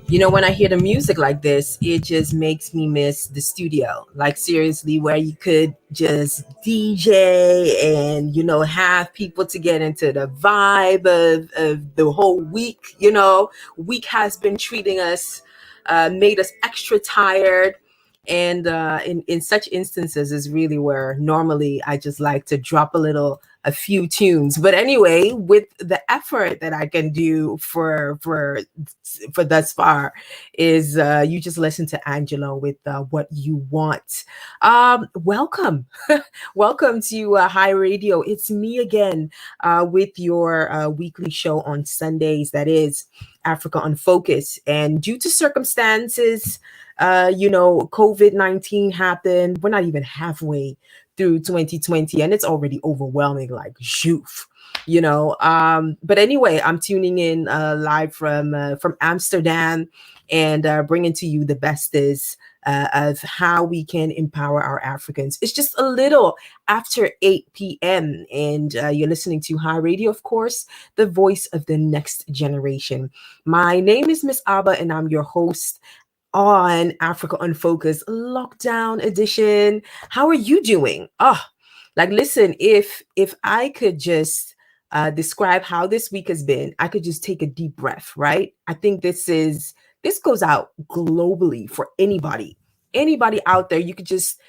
When I hear the music like this, it just makes me miss the studio. Like, seriously, where you could just DJ and, have people to get into the vibe of the whole week. Week has been treating us, made us extra tired. And in such instances is really where normally I just like to drop a few tunes. But anyway, with the effort that I can do for thus far, is you just listen to Angelo with What You Want. Welcome. Welcome to High Radio. It's me again with your weekly show on Sundays, that is Africa on Focus. And due to circumstances, COVID-19 happened. We're not even halfway through 2020 and it's already overwhelming, like zhoof. But anyway, I'm tuning in live from Amsterdam, and bringing to you the best is of how we can empower our Africans. It's just a little after 8 p.m. and you're listening to High Radio, of course, the voice of the next generation. My name is MS.ABA and I'm your host on Africa Unfocused Lockdown Edition. How are you doing? Listen, if I could just describe how this week has been, I could just take a deep breath, right? I think this goes out globally for anybody out there. You could just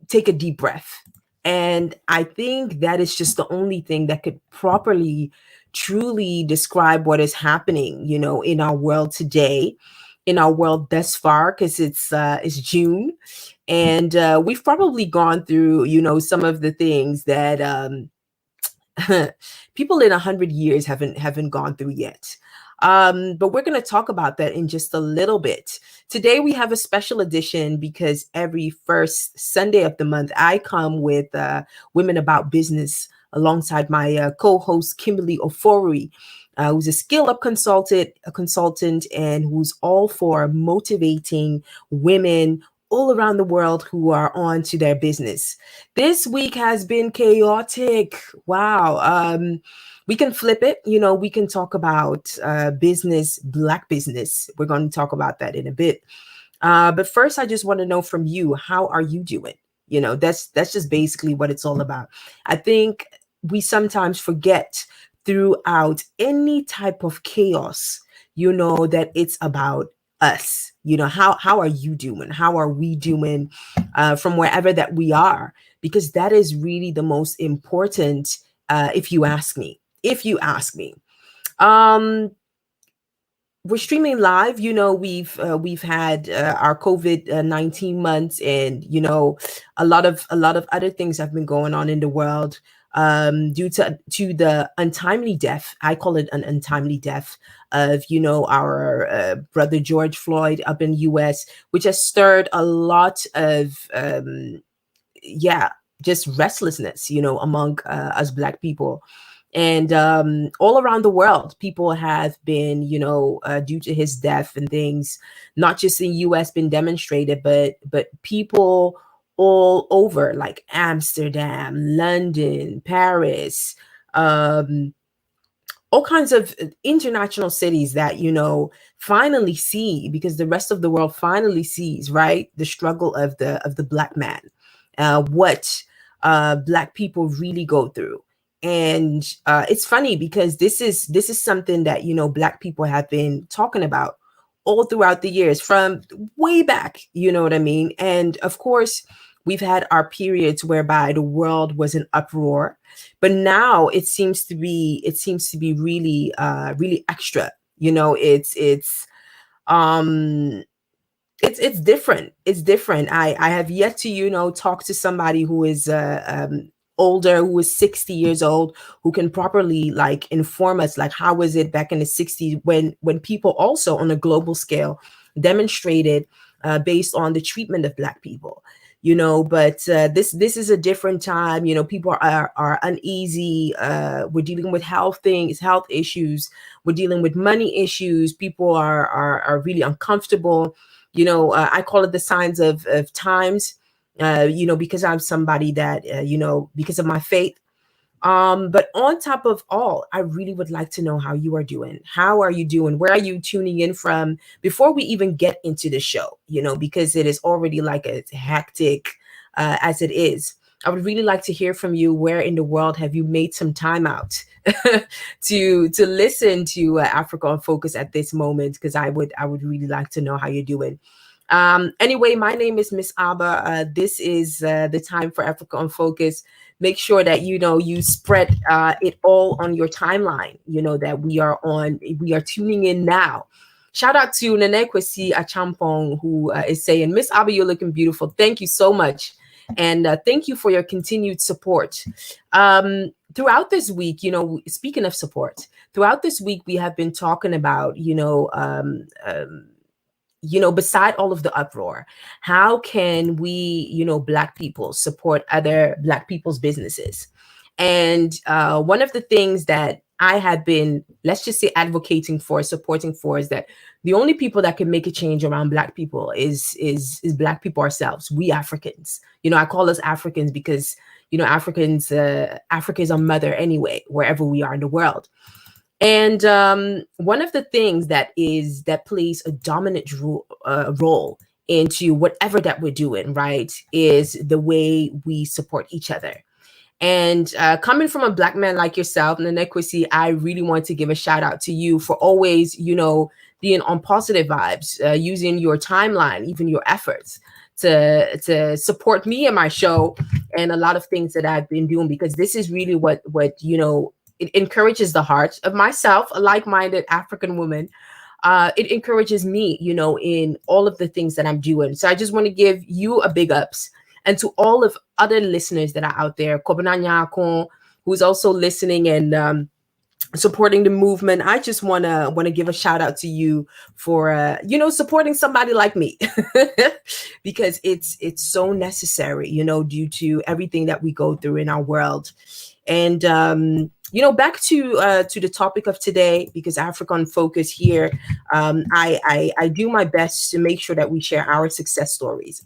take a deep breath. And I think that is just the only thing that could properly, truly describe what is happening, in our world today, in our world thus far, because it's June, and we've probably gone through some of the things that people in 100 years haven't gone through yet. But we're going to talk about that in just a little bit. Today we have a special edition because every first Sunday of the month I come with Women About Business alongside my co-host Kimberly Ofori, who's a skill up consultant, and who's all for motivating women all around the world who are on to their business. This week has been chaotic. Wow. We can flip it. We can talk about business, Black business. We're going to talk about that in a bit. But first, I just want to know from you, how are you doing? That's just basically what it's all about. I think we sometimes forget throughout any type of chaos, that it's about us. How are you doing? How are we doing from wherever that we are? Because that is really the most important, if you ask me. Um, we're streaming live. We've had our COVID-19 months, and a lot of other things have been going on in the world due to the untimely death. I call it an untimely death of our brother George Floyd up in U.S., which has stirred a lot of just restlessness, among us Black people. And all around the world, people have been, due to his death and things, not just in U.S. been demonstrated, but people all over, like Amsterdam, London, Paris, all kinds of international cities that finally see, because the rest of the world finally sees, right, the struggle of the Black man, what Black people really go through. And it's funny because this is something that Black people have been talking about all throughout the years, from way back, you know what I mean? And of course, we've had our periods whereby the world was in uproar, but now it seems to be really really extra. Um it's different. It's different. I have yet to talk to somebody who is older, who is 60 years old, who can properly like inform us, like, how was it back in the 60s when people also on a global scale demonstrated based on the treatment of Black people. But this is a different time. People are uneasy. We're dealing with health issues. We're dealing with money issues. People are really uncomfortable. I call it the signs of times. Because I'm somebody that because of my faith, But on top of all, I really would like to know how you are doing. How are you doing? Where are you tuning in from before we even get into the show? Because it is already like a hectic as it is. I would really like to hear from you. Where in the world have you made some time out to listen to Africa on Focus at this moment? Because I would really like to know how you're doing. Anyway, my name is MS.ABA. This is the time for Africa on Focus. Make sure that you spread it all on your timeline. That we are tuning in now. Shout out to Nanekwesi Achampong, who is saying, Miss Abba, you're looking beautiful. Thank you so much. And thank you for your continued support. Throughout this week, speaking of support, throughout this week, we have been talking about, beside all of the uproar, how can we, Black people support other Black people's businesses? And one of the things that I have been, let's just say, advocating for, supporting for, is that the only people that can make a change around Black people is Black people ourselves, we Africans. I call us Africans because, Africans, Africa is our mother anyway, wherever we are in the world. And one of the things that plays a dominant role into whatever that we're doing, right, is the way we support each other. And coming from a Black man like yourself, Nanekwesi, I really want to give a shout out to you for always, being on positive vibes, using your timeline, even your efforts to support me and my show and a lot of things that I've been doing, because this is really what it encourages the heart of myself, a like-minded African woman. It encourages me, in all of the things that I'm doing. So I just want to give you a big ups, and to all of other listeners that are out there, Kobananyakon, who's also listening and supporting the movement. I just want to give a shout out to you for supporting somebody like me because it's so necessary, due to everything that we go through in our world. And back to the topic of today, because Africa on Focus here, I do my best to make sure that we share our success stories,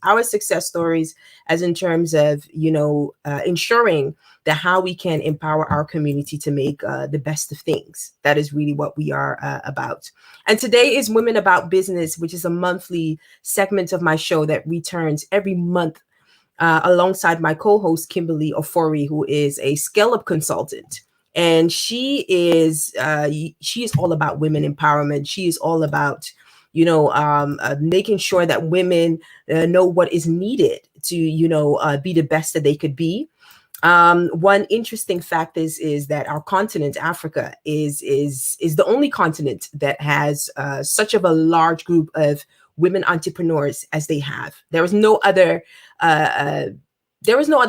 as in terms of ensuring that how we can empower our community to make the best of things. That is really what we are about. And today is Women About Business, which is a monthly segment of my show that returns every month. Alongside my co-host Kimberly Ofori, who is a scale-up consultant, and she is all about women empowerment. She is all about making sure that women know what is needed to be the best that they could be. One interesting fact is that our continent, Africa, is the only continent that has such of a large group of women entrepreneurs as they have. There is no other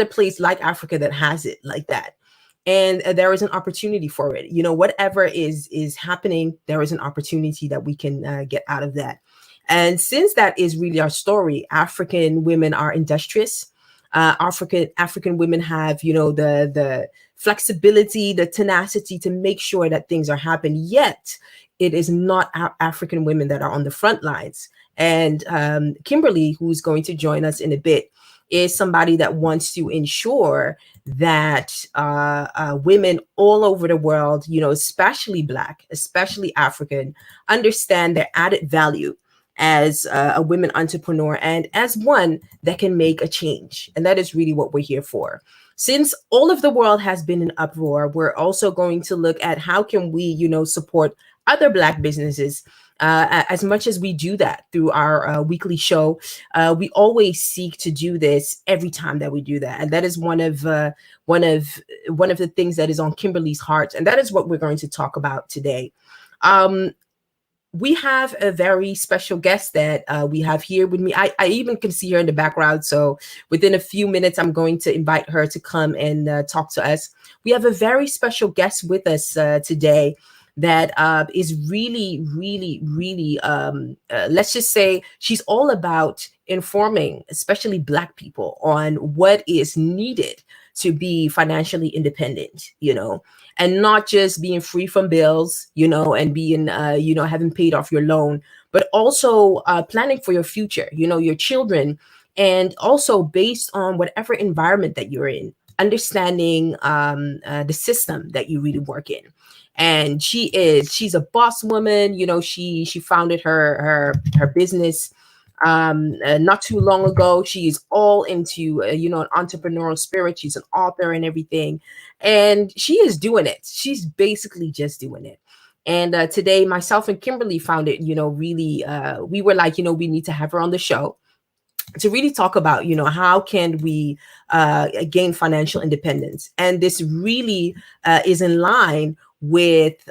place like Africa that has it like that. And there is an opportunity for it. Whatever is happening, there is an opportunity that we can get out of that. And since that is really our story, African women are industrious. African women have, the flexibility, the tenacity to make sure that things are happening. Yet it is not African women that are on the front lines. And Kimberly, who's going to join us in a bit, is somebody that wants to ensure that women all over the world, especially Black, especially African, understand their added value as a women entrepreneur and as one that can make a change. And that is really what we're here for. Since all of the world has been in uproar, we're also going to look at how can we, support other Black businesses. As much as we do that through our weekly show, we always seek to do this every time that we do that, and that is one of the things that is on Kimberly's heart, and that is what we're going to talk about today. We have a very special guest that we have here with me. I even can see her in the background. So within a few minutes, I'm going to invite her to come and talk to us. We have a very special guest with us today that is really, really, really, let's just say she's all about informing, especially Black people, on what is needed to be financially independent, and not just being free from bills, and being, having paid off your loan, but also planning for your future, your children, and also based on whatever environment that you're in. understanding the system that you really work in. And she's a boss woman. She founded her business not too long ago. She is all into an entrepreneurial spirit. She's an author and everything, and she is doing it. She's basically just doing it. And today, myself and Kimberly found it, really, we were like, we need to have her on the show to really talk about, how can we gain financial independence. And this really is in line with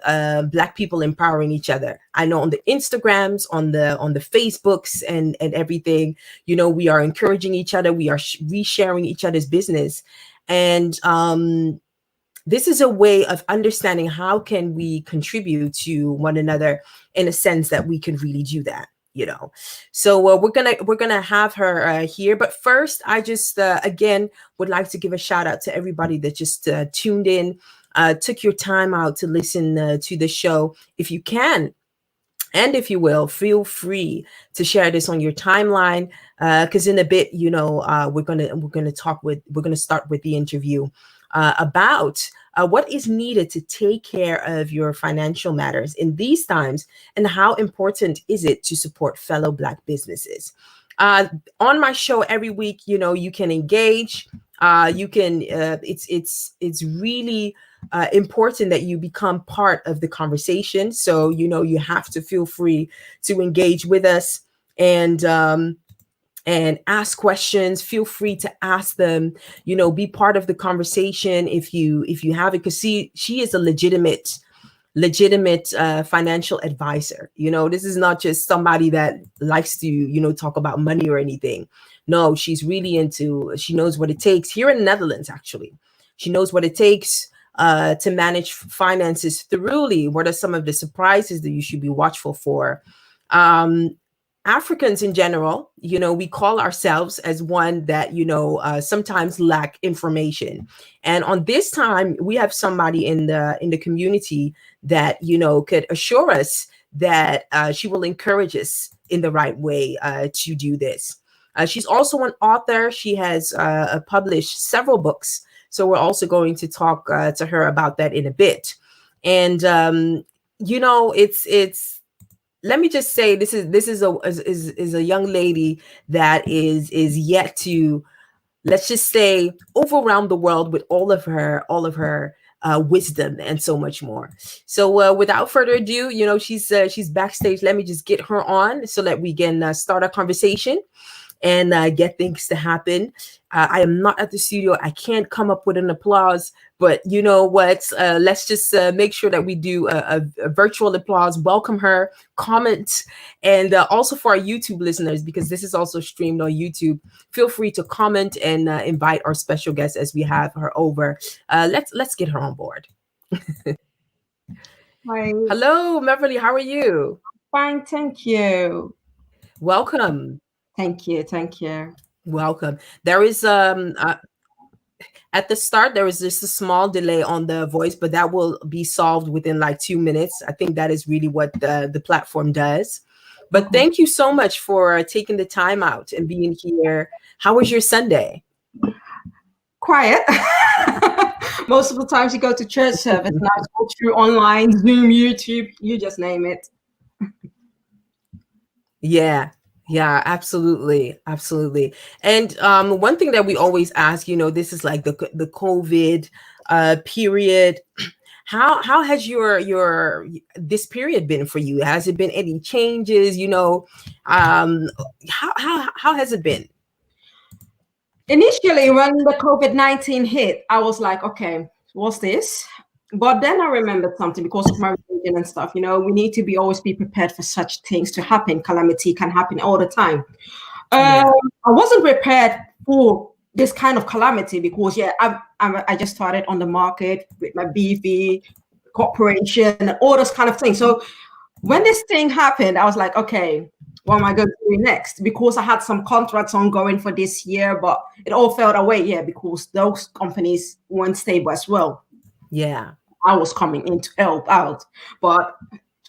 Black people empowering each other. I know on the Instagrams, on the Facebooks and everything, we are encouraging each other. We are resharing each other's business. And this is a way of understanding how can we contribute to one another in a sense that we can really do that. So we're gonna have her here, but first I just again would like to give a shout out to everybody that just tuned in, took your time out to listen to the show. If you can, and if you will, feel free to share this on your timeline, because in a bit, we're gonna start with the interview about what is needed to take care of your financial matters in these times, and how important is it to support fellow Black businesses. On my show every week, you can engage. You can. It's really important that you become part of the conversation. So you have to feel free to engage with us and ask questions. Feel free to ask them, be part of the conversation if you have it, because she is a legitimate financial advisor. This is not just somebody that likes to talk about money or anything. No, she's really she knows what it takes here in the Netherlands. Actually, she knows what it takes to manage finances thoroughly. What are some of the surprises that you should be watchful for? Africans in general, we call ourselves as one that, sometimes lack information. And on this time, we have somebody in the community that, could assure us that she will encourage us in the right way to do this. She's also an author. She has published several books. So we're also going to talk to her about that in a bit. And, it's let me just say, this is a young lady that is yet to, let's just say, overwhelm the world with all of her wisdom and so much more. So without further ado, she's backstage. Let me just get her on so that we can start our conversation and get things to happen. I am not at the studio. I can't come up with an applause, but you know what? Let's just make sure that we do a virtual applause. Welcome her, comment, and also for our YouTube listeners, because this is also streamed on YouTube. Feel free to comment and invite our special guest as we have her over. Let's get her on board. Hi. Hello, Meverly. How are you? Fine, thank you. Welcome. Thank you. Welcome. There is at the start, there was just a small delay on the voice, but that will be solved within like 2 minutes. I think that is really what the platform does. But thank you so much for taking the time out and being here. How was your Sunday? Quiet. Most of the times you go to church service, now it's all through online, Zoom, YouTube, you just name it. Yeah, absolutely. And one thing that we always ask, this is like the COVID period. How has your this period been for you? Has it been any changes? How has it been? Initially, when the COVID-19 hit, I was like, okay, what's this? But then I remembered something because of my religion and stuff. We need to always be prepared for such things to happen. Calamity can happen all the time. I wasn't prepared for this kind of calamity because, I just started on the market with my BV corporation and all those kind of things. So when this thing happened, I was like, okay, what am I going to do next? Because I had some contracts ongoing for this year, but it all fell away, because those companies weren't stable as well. Yeah. I was coming in to help out. But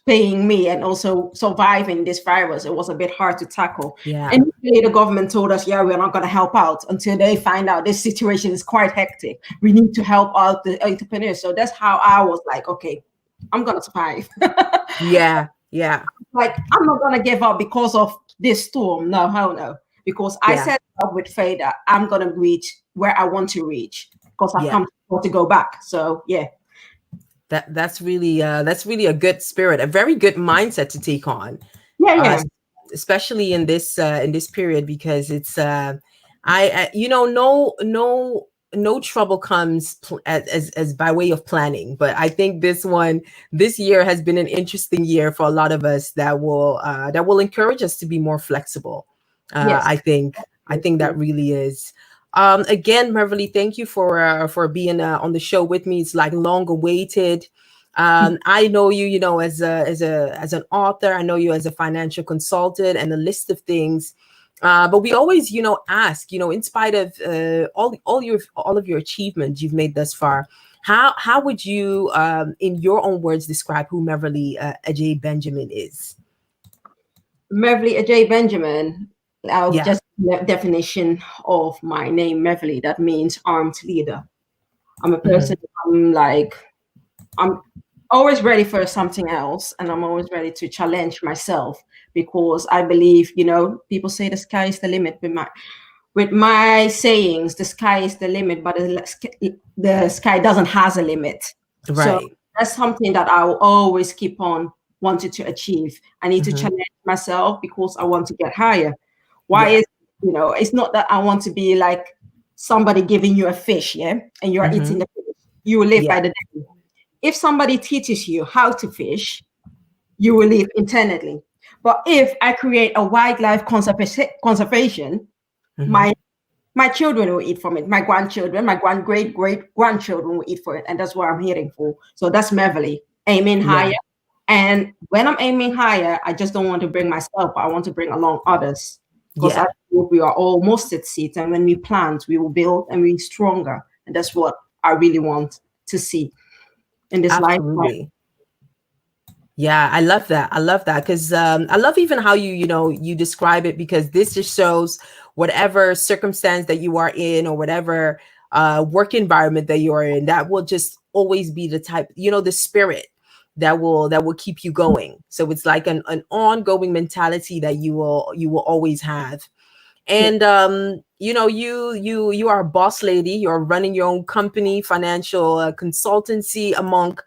paying me and also surviving this virus, it was a bit hard to tackle. Yeah. And the government told us, yeah, we're not going to help out until they find out this situation is quite hectic. We need to help out the entrepreneurs. So that's how I was like, okay, I'm going to survive. Yeah. Yeah. Like, I'm not going to give up because of this storm. No, hell no. Because I set up with faith that I'm going to reach where I want to reach because I've come to go back. So, yeah. That's really a good spirit, a very good mindset to take on. Yeah. Especially in this period, because it's I you know, no trouble comes as by way of planning. But I think this year has been an interesting year for a lot of us that will encourage us to be more flexible. I think that really is. Again, Meverly, thank you for being on the show with me. It's like long awaited. I know you, you know, as an author. I know you as a financial consultant, and a list of things. But we always, you know, ask, you know, in spite of all of your achievements you've made thus far, how would you, in your own words, describe who Meverly Adjhei Benjamin is? Meverly Adjhei Benjamin. Just the definition of my name, Meverly, that means armed leader. I'm a person, I'm always ready for something else, and I'm always ready to challenge myself, because I believe, you know, people say the sky is the limit. With my sayings, the sky is the limit, but the sky doesn't has a limit. Right. So that's something that I will always keep on wanting to achieve. I need to challenge myself because I want to get higher. Why is, you know, it's not that I want to be like somebody giving you a fish, and you're eating the fish. You will live by the day. If somebody teaches you how to fish, you will live internally. But if I create a wildlife conservation, my children will eat from it. My grandchildren, my great grandchildren will eat for it, and that's what I'm heading for. So that's Meverly, aiming higher. And when I'm aiming higher, I just don't want to bring myself, but I want to bring along others. Because I think we are all mustard seeds, and when we plant, we will build and we're stronger. And that's what I really want to see in this life. Yeah, I love that. I love that, because I love even how you describe it, because this just shows whatever circumstance that you are in, or whatever work environment that you are in, that will just always be the type, you know, the spirit that will keep you going. So it's like an ongoing mentality that you will always have. And you know, you are a boss lady. You're running your own company, financial consultancy, among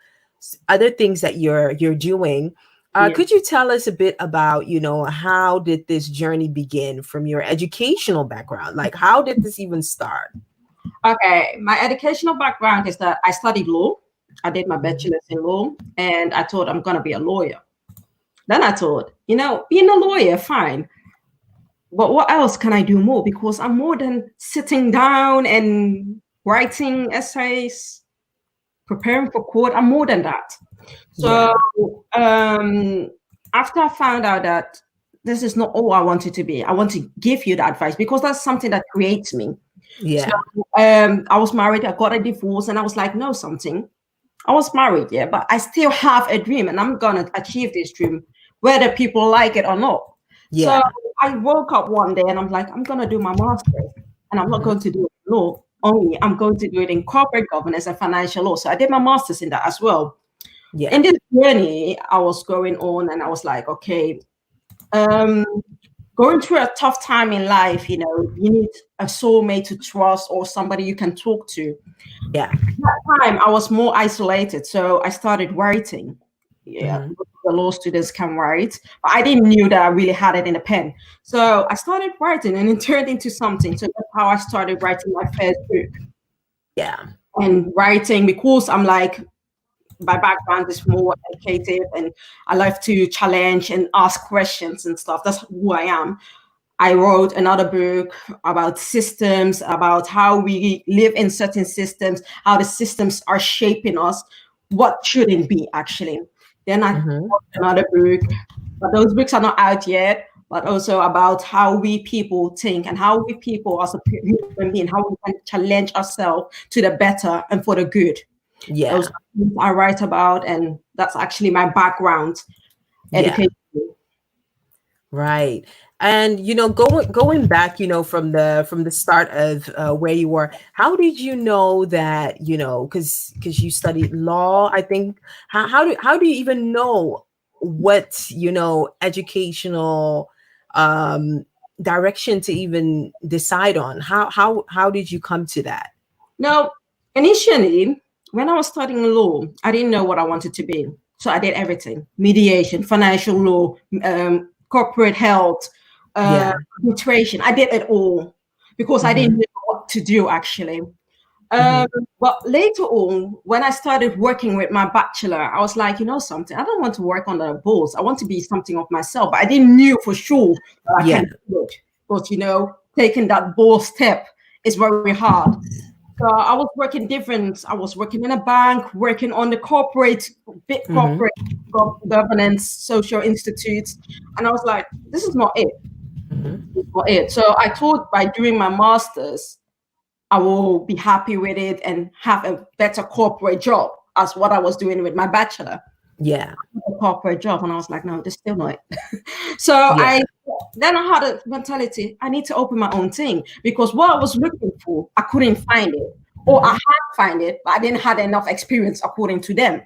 other things that you're doing. Could you tell us a bit about, you know, how did this journey begin from your educational background? Like, how did this even start? Okay, my educational background is that I studied law. I did my bachelor's in law, and I thought I'm going to be a lawyer. Then I thought, you know, being a lawyer, fine. But what else can I do more? Because I'm more than sitting down and writing essays, preparing for court. I'm more than that. So after I found out that this is not all I wanted to be, I want to give you the advice, because that's something that creates me. So I was married, I got a divorce, and I was like, no, something. I was married, but I still have a dream, and I'm going to achieve this dream, whether people like it or not. So I woke up one day and I'm like, I'm going to do my master's, and I'm not going to do it in law only. I'm going to do it in corporate governance and financial law. So I did my master's in that as well. In this journey, I was going on, and I was like, okay, going through a tough time in life, you know, you need a soulmate to trust, or somebody you can talk to. At that time, I was more isolated, so I started writing. The law students can write, but I didn't knew that I really had it in a pen. So I started writing, and it turned into something. So that's how I started writing my first book. And writing, because I'm like, my background is more educative, and I love to challenge and ask questions and stuff. That's who I am. I wrote another book about systems, about how we live in certain systems, how the systems are shaping us, what shouldn't be actually. Then I wrote another book, but those books are not out yet, but also about how we people think, and how we people as a human being, how we can challenge ourselves to the better and for the good. Those are things I write about, and that's actually my background. Yeah. education. Right. And going back, from the start of where you were, how did you know that, because you studied law, I think, how do you even know what, educational um direction to even decide on? How did you come to that? Now, initially, when I was studying law, I didn't know what I wanted to be. So I did everything: mediation, financial law, corporate health, Yeah. arbitration. I did it all because I didn't Mm-hmm. know what to do actually. Mm-hmm. Um, but later on, when I started working with my bachelor, I was like, you know something, I don't want to work on the boards. I want to be something of myself. But I didn't knew for sure that I Yeah. can do it. But taking that bold step is very hard. So I was working different. I was working in a bank, working on the big Mm-hmm. corporate governance, social institutes. And I was like, this is not it. Mm-hmm. This is not it. So I thought by doing my master's, I will be happy with it and have a better corporate job as what I was doing with my bachelor. Yeah. A corporate job. And I was like, no, this is still not it. So Yeah. I had a mentality, I need to open my own thing because what I was looking for, I couldn't find it. Or I Mm-hmm. had find it, but I didn't have enough experience according to them.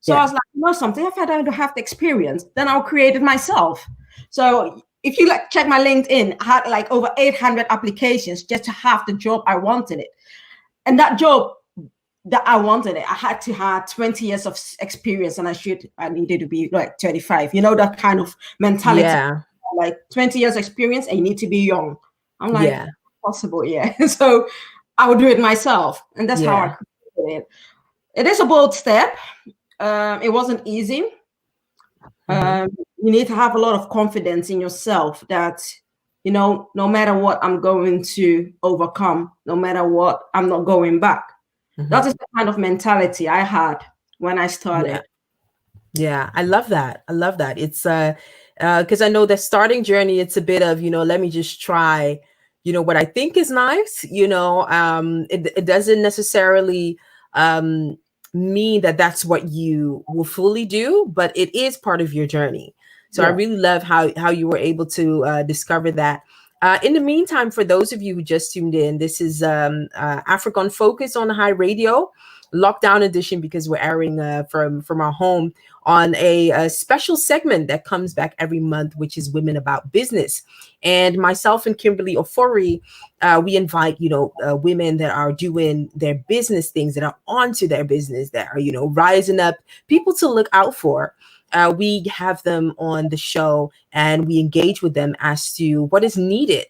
So I Yeah. was like, you know something, if I don't have the experience, then I'll create it myself. So if you check my LinkedIn, I had like over 800 applications just to have the job I wanted it. And that job that I wanted it, I had to have 20 years of experience and I needed to be like 35. That kind of mentality, Yeah. like 20 years experience and you need to be young. I'm like, Yeah. possible, yeah. So I would do it myself. And that's how I Yeah. created it. It is a bold step. It wasn't easy. Mm-hmm. You need to have a lot of confidence in yourself that, no matter what, I'm going to overcome. No matter what, I'm not going back. Mm-hmm. That is the kind of mentality I had when I Yeah. started. Yeah, I love that. I love that. It's because I know the starting journey, it's a bit of, let me just try, what I think is nice, it doesn't necessarily um mean that that's what you will fully do, but it is part of your journey. So I Yeah. really love how you were able to discover that. In the meantime, for those of you who just tuned in, this is African Focus on High Radio, lockdown edition, because we're airing from our home on a special segment that comes back every month, which is Women About Business. And myself and Kimberly Ofori, we invite, women that are doing their business things, that are onto their business, that are, rising up, people to look out for. We have them on the show and we engage with them as to what is needed,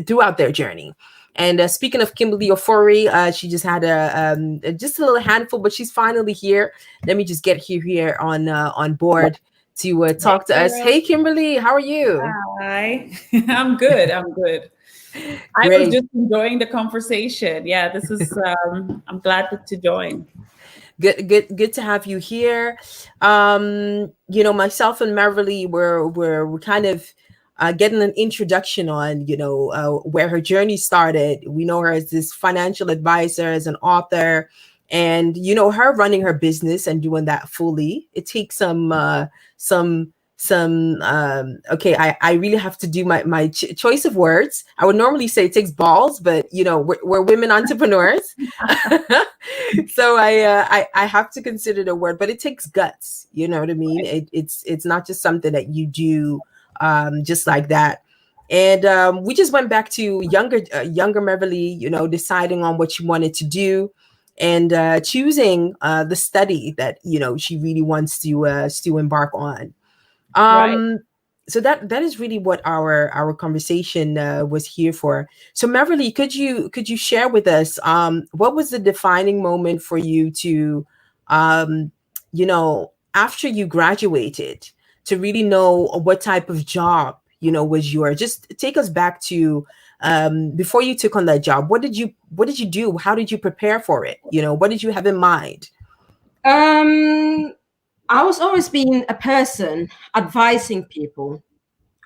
throughout their journey. And speaking of Kimberly Ofori, she just had just a little handful, but she's finally here. Let me just get here on board to Hey, talk to us. girl. Hey, Kimberly, how are you? Hi. I'm good. I'm good. I was Great. just enjoying the conversation. Yeah, this is, I'm glad to join. Good to have you here. Myself and Meverly we're kind of getting an introduction on, where her journey started. We know her as this financial advisor, as an author, and her running her business and doing that fully. It takes some okay, I really have to do my choice of words. I would normally say it takes balls, but we're women entrepreneurs. So I have to consider the word, but it takes guts. You know what I mean? It's not just something that you do just like that. And we just went back to younger Meverly, deciding on what she wanted to do, and choosing the study that she really wants to embark on. Right. So that is really what our conversation was here for. So Meverly, could you share with us what was the defining moment for you to after you graduated, to really know what type of job was your, just take us back to before you took on that job. What did you do? How did you prepare for it? What did you have in mind? Um, I was always being a person advising people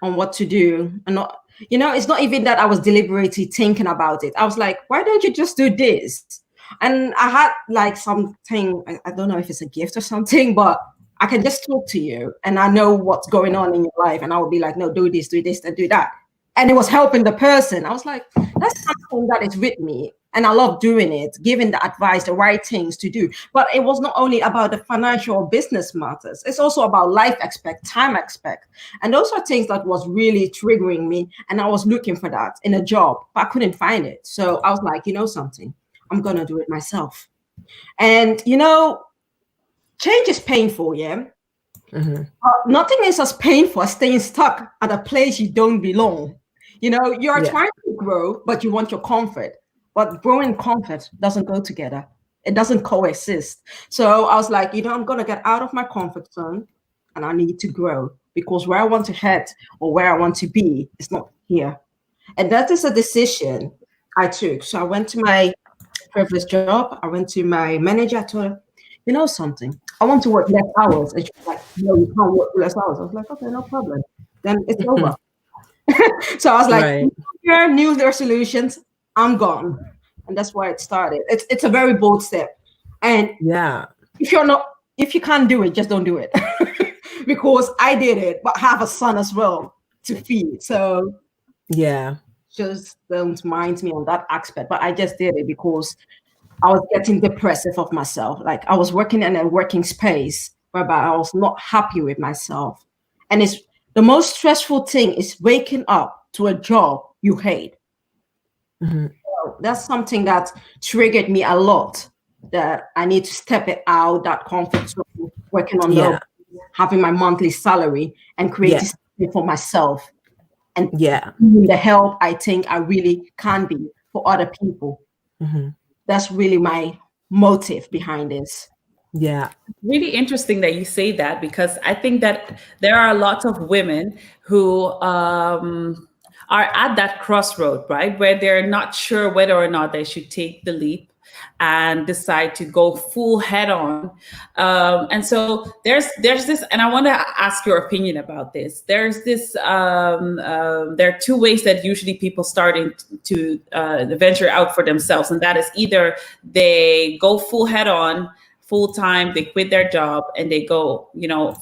on what to do, and not, it's not even that I was deliberately thinking about it. I was like, why don't you just do this? And I had like something, I don't know if it's a gift or something, but I can just talk to you and I know what's going on in your life. And I would be like, no, do this, and do that. And it was helping the person. I was like, that's something that is with me. And I love doing it, giving the advice, the right things to do. But it was not only about the financial or business matters. It's also about life aspect, time aspect. And those are things that was really triggering me. And I was looking for that in a job, but I couldn't find it. So I was like, you know something, I'm going to do it myself. And, change is painful, yeah? Mm-hmm. Nothing is as painful as staying stuck at a place you don't belong. You're trying to grow, but you want your comfort. But growing comfort doesn't go together. It doesn't coexist. So I was like, I'm going to get out of my comfort zone and I need to grow, because where I want to head or where I want to be is not here. And that is a decision I took. So I went to my previous job. I went to my manager. I told her, you know something, I want to work less hours. And she was like, no, you can't work less hours. I was like, okay, no problem. Then it's over. So I was like, New resolutions, I'm gone. And that's why it started. It's a very bold step. And if you can't do it, just don't do it. Because I did it, but I have a son as well to feed. So just don't mind me on that aspect. But I just did it because I was getting depressive of myself. Like I was working in a working space whereby I was not happy with myself. And it's the most stressful thing is waking up to a job you hate. Mm-hmm. So that's something that triggered me a lot, that I need to step it out, that comfort zone, working on having my monthly salary and creating something for myself. And the help I think I really can be for other people. Mm-hmm. That's really my motive behind this. Yeah. Really interesting that you say that, because I think that there are lots of women who are at that crossroad, right? Where they're not sure whether or not they should take the leap and decide to go full head on. And so there's this, and I want to ask your opinion about this. There's this, there are two ways that usually people starting to venture out for themselves. And that is either they go full head on, full time, they quit their job and they go,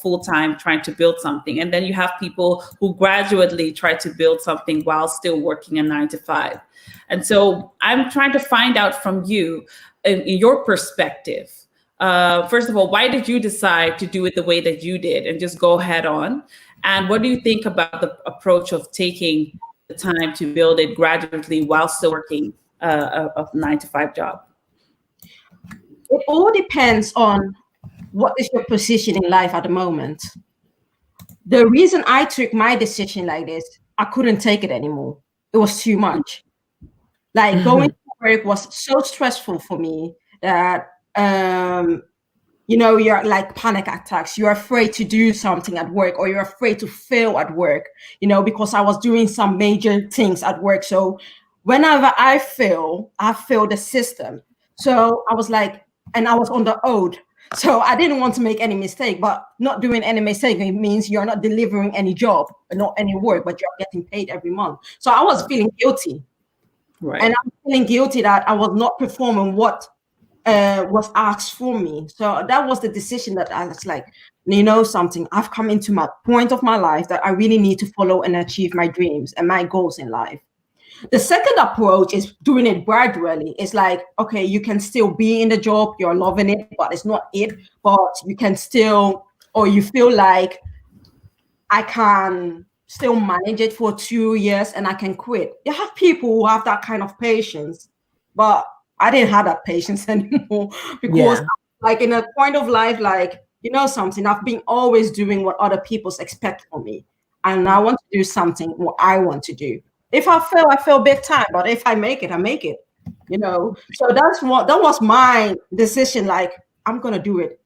full time trying to build something. And then you have people who gradually try to build something while still working a 9 to 5. And so I'm trying to find out from you, in your perspective, first of all, why did you decide to do it the way that you did and just go head on? And what do you think about the approach of taking the time to build it gradually while still working a 9 to 5 job? It all depends on what is your position in life at the moment. The reason I took my decision like this, I couldn't take it anymore. It was too much. Like going to work was so stressful for me that, you're like panic attacks. You're afraid to do something at work, or you're afraid to fail at work, because I was doing some major things at work. So whenever I fail the system. So I was like, and I was on the oath. So I didn't want to make any mistake, but not doing any mistake, it means you're not delivering any job, not any work, but you're getting paid every month. So I was feeling guilty. Right. And I'm feeling guilty that I was not performing what was asked for me. So that was the decision that I was like, something, I've come into my point of my life that I really need to follow and achieve my dreams and my goals in life. The second approach is doing it gradually. It's like, okay, you can still be in the job, you're loving it, but it's not it. But you can still, or you feel like I can still manage it for 2 years and I can quit. You have people who have that kind of patience, but I didn't have that patience anymore because like in a point of life, like, something, I've been always doing what other people expect from me. And I want to do something what I want to do. If I fail big time, but if I make it, I make it, So that was my decision. Like, I'm going to do it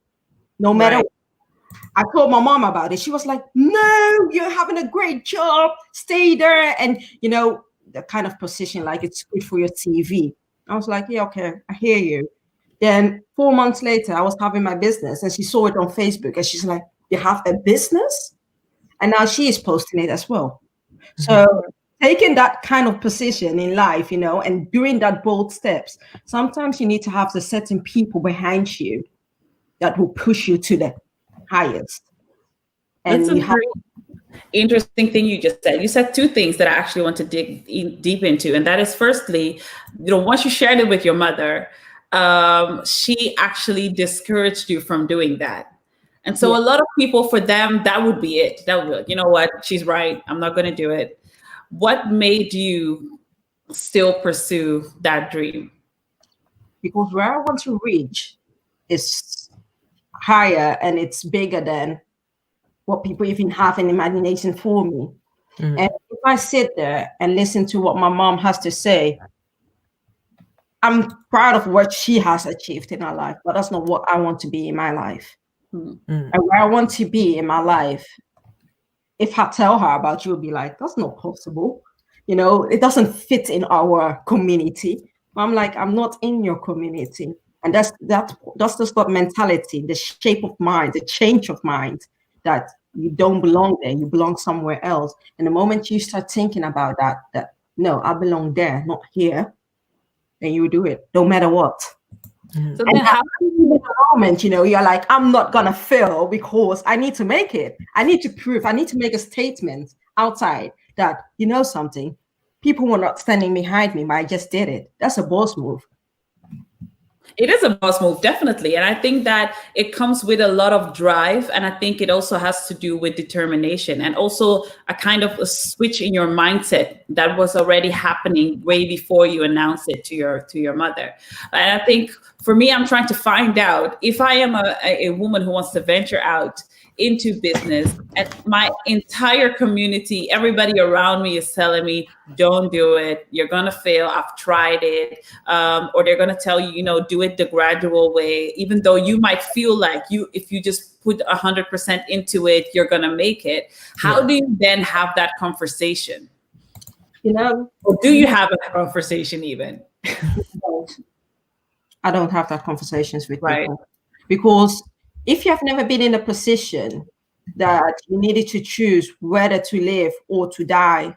no matter what. I told my mom about it. She was like, no, you're having a great job. Stay there. And, the kind of position, like it's good for your CV. I was like, yeah, okay, I hear you. Then 4 months later, I was having my business and she saw it on Facebook and she's like, you have a business? And now she is posting it as well. Mm-hmm. So taking that kind of position in life, and doing that bold steps, sometimes you need to have the certain people behind you that will push you to the highest. That's And a you have, very interesting thing you just said. You said two things that I actually want to dig deep into, and that is, firstly, once you shared it with your mother, she actually discouraged you from doing that. And so Yeah. a lot of people, for them, that would be it. That would be like, you know what, she's right, I'm not going to do it. What made you still pursue that dream? because where I want to reach is higher and it's bigger than what people even have in imagination for me. And if I sit there and listen to what my mom has to say, I'm proud of what she has achieved in her life, but that's not what I want to be in my life. And where I want to be in my life, if I tell her about you, will be like, that's not possible. It doesn't fit in our community. I'm like, I'm not in your community. And that's just that mentality, the shape of mind, the change of mind, that you don't belong there, you belong somewhere else. And the moment you start thinking about that no, I belong there, not here, then you do it, no matter what. So And then how in the moment, you're like, I'm not gonna fail because I need to make it. I need to prove, I need to make a statement outside that, something, people were not standing behind me, but I just did it. That's a boss move. It is a boss move, definitely. And I think that it comes with a lot of drive. And I think it also has to do with determination and also a kind of a switch in your mindset that was already happening way before you announced it to your mother. And I think for me, I'm trying to find out if I am a woman who wants to venture out into business and my entire community, everybody around me is telling me, don't do it, you're gonna fail, I've tried it, or they're gonna tell you, do it the gradual way, even though you might feel like if you just put 100% into it, you're gonna make it. How do you then have that conversation? Or do you have a conversation even? I don't have that conversations with Right. people, because if you have never been in a position that you needed to choose whether to live or to die,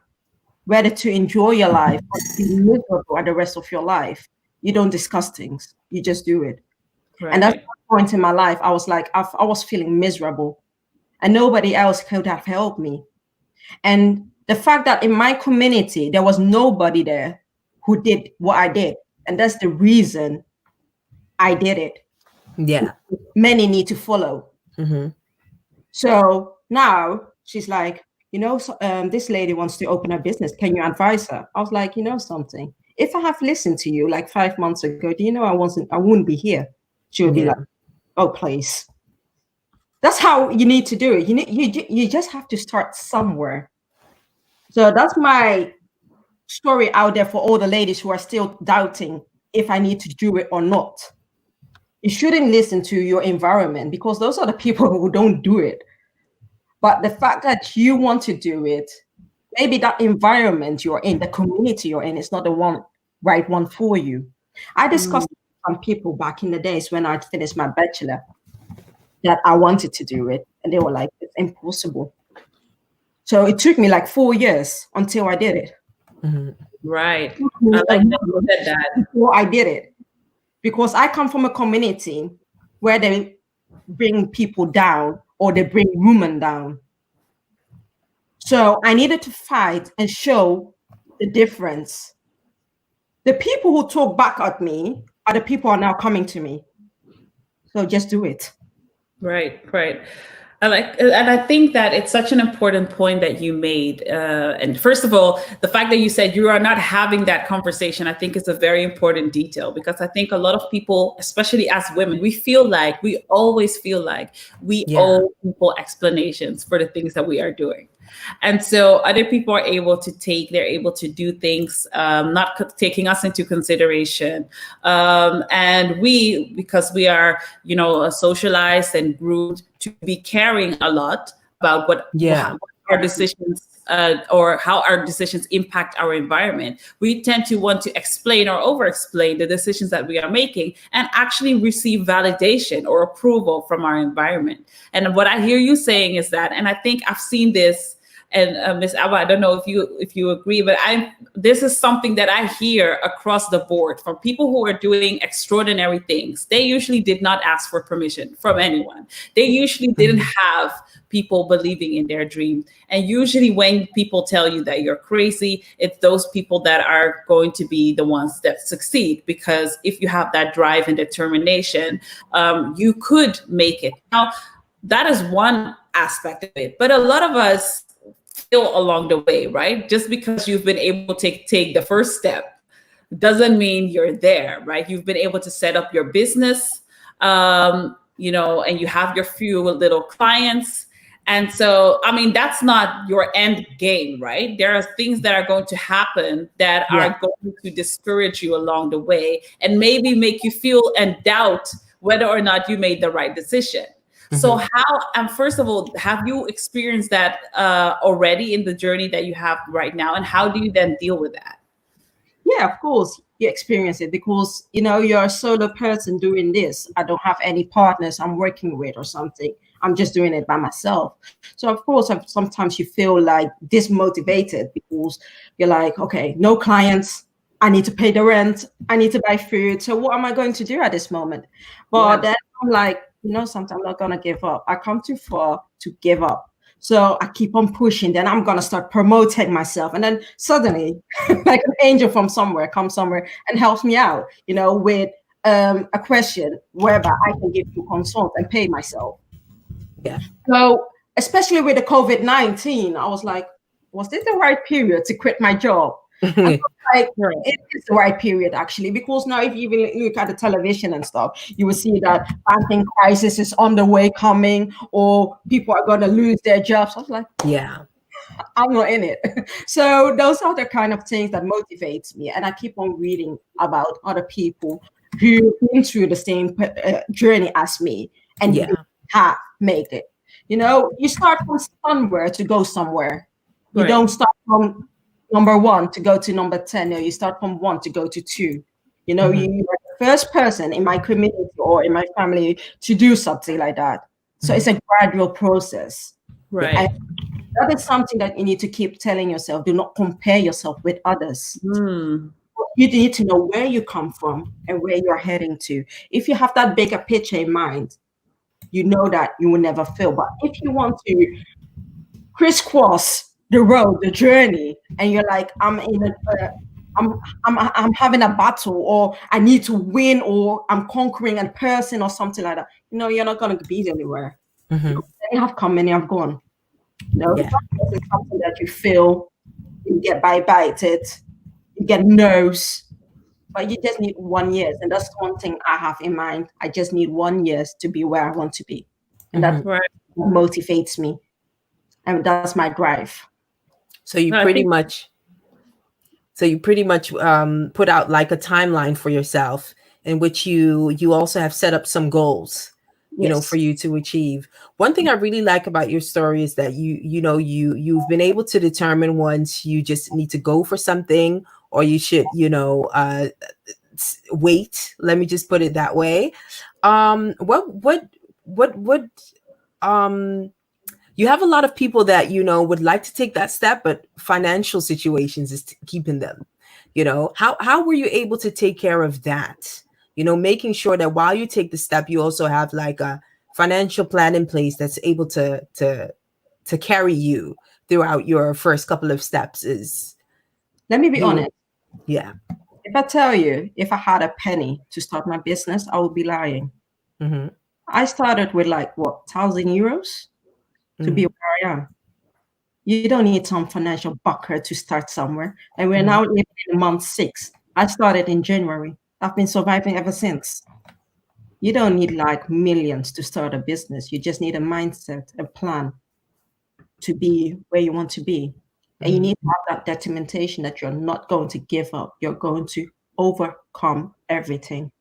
whether to enjoy your life or to be miserable at the rest of your life, you don't discuss things. You just do it. Right. And that's the point in my life. I was like, I was feeling miserable and nobody else could have helped me. And the fact that in my community, there was nobody there who did what I did. And that's the reason I did it. Yeah. Many need to follow. So now she's like, this lady wants to open a business. Can you advise her? I was like, something. If I have listened to you like 5 months ago, do you know I wouldn't be here? She would be like, oh, please. That's how you need to do it. You just have to start somewhere. So that's my story out there for all the ladies who are still doubting if I need to do it or not. You shouldn't listen to your environment because those are the people who don't do it. But the fact that you want to do it, maybe that environment you're in, the community you're in, is not the right one for you. I discussed with some people back in the days when I finished my bachelor that I wanted to do it. And they were like, it's impossible. So it took me like 4 years until I did it. Right. I like that you said that. Before I did it. Because I come from a community where they bring people down or they bring women down. So I needed to fight and show the difference. The people who talk back at me are the people who are now coming to me. So just do it. Right. And I think that it's such an important point that you made. And first of all, the fact that you said you are not having that conversation, I think is a very important detail, because I think a lot of people, especially as women, we always feel like we owe people explanations for the things that we are doing. And so other people are able to they're able to do things, not taking us into consideration. And because we are, socialized and groomed to be caring a lot about what our decisions or how our decisions impact our environment, we tend to want to explain or over-explain the decisions that we are making and actually receive validation or approval from our environment. And what I hear you saying is that, and I think I've seen this And Miss.ABA, I don't know if you agree, but this is something that I hear across the board from people who are doing extraordinary things. They usually did not ask for permission from anyone. They usually didn't have people believing in their dream. And usually when people tell you that you're crazy, it's those people that are going to be the ones that succeed. Because if you have that drive and determination, you could make it. Now, that is one aspect of it. But a lot of us fail along the way, right? Just because you've been able to take the first step doesn't mean you're there, right? You've been able to set up your business, and you have your few little clients. And so, I mean, that's not your end game, right? There are things that are going to happen that are going to discourage you along the way and maybe make you feel and doubt whether or not you made the right decision. So first of all, have you experienced that already in the journey that you have right now? And how do you then deal with that? Yeah, of course you experience it because, you're a solo person doing this. I don't have any partners I'm working with or something. I'm just doing it by myself. So of course, sometimes you feel like dismotivated because you're like, okay, no clients. I need to pay the rent. I need to buy food. So what am I going to do at this moment? But then I'm like, sometimes I'm not going to give up. I come too far to give up. So I keep on pushing. Then I'm going to start promoting myself. And then suddenly, like an angel from somewhere comes somewhere and helps me out, with a question whereby I can give you consult and pay myself. Yeah. So especially with the COVID-19, I was like, was this the right period to quit my job? Like, it is the right period actually, because now if you even look at the television and stuff, you will see that banking crisis is on the way coming, or people are going to lose their jobs. I was like, yeah, I'm not in it. So those are the kind of things that motivates me, and I keep on reading about other people who've been through the same journey as me and have made it. You start from somewhere to go somewhere. You don't start from number 1 to go to number 10. No, you start from 1 to go to 2. You are the first person in my community or in my family to do something like that. So it's a gradual process. Right. And that is something that you need to keep telling yourself. Do not compare yourself with others. You need to know where you come from and where you're heading to. If you have that bigger picture in mind, you know that you will never fail. But if you want to crisscross the road, the journey, and you're like, I'm having a battle, or I need to win, or I'm conquering a person or something like that, you're not going to be anywhere. Many have come, many have gone. It's something that you feel, you get bited, you get nerves, but you just need 1 year. And that's one thing I have in mind. I just need 1 year to be where I want to be. And that motivates me. And that's my drive. So you pretty much put out like a timeline for yourself in which you also have set up some goals, for you to achieve. One thing I really like about your story is that you've been able to determine once you just need to go for something, or you should, wait. Let me just put it that way. You have a lot of people that, would like to take that step, but financial situations is keeping them, how were you able to take care of that? Making sure that while you take the step, you also have like a financial plan in place that's able to carry you throughout your first couple of steps is. Let me be honest. Yeah. If I tell you, if I had a penny to start my business, I would be lying. I started with like 1,000 euros. To be where I am. You don't need some financial bucker to start somewhere. And we're now living in month 6. I started in January. I've been surviving ever since. You don't need like millions to start a business. You just need a mindset, a plan to be where you want to be. And you need to have that determination that you're not going to give up. You're going to overcome everything.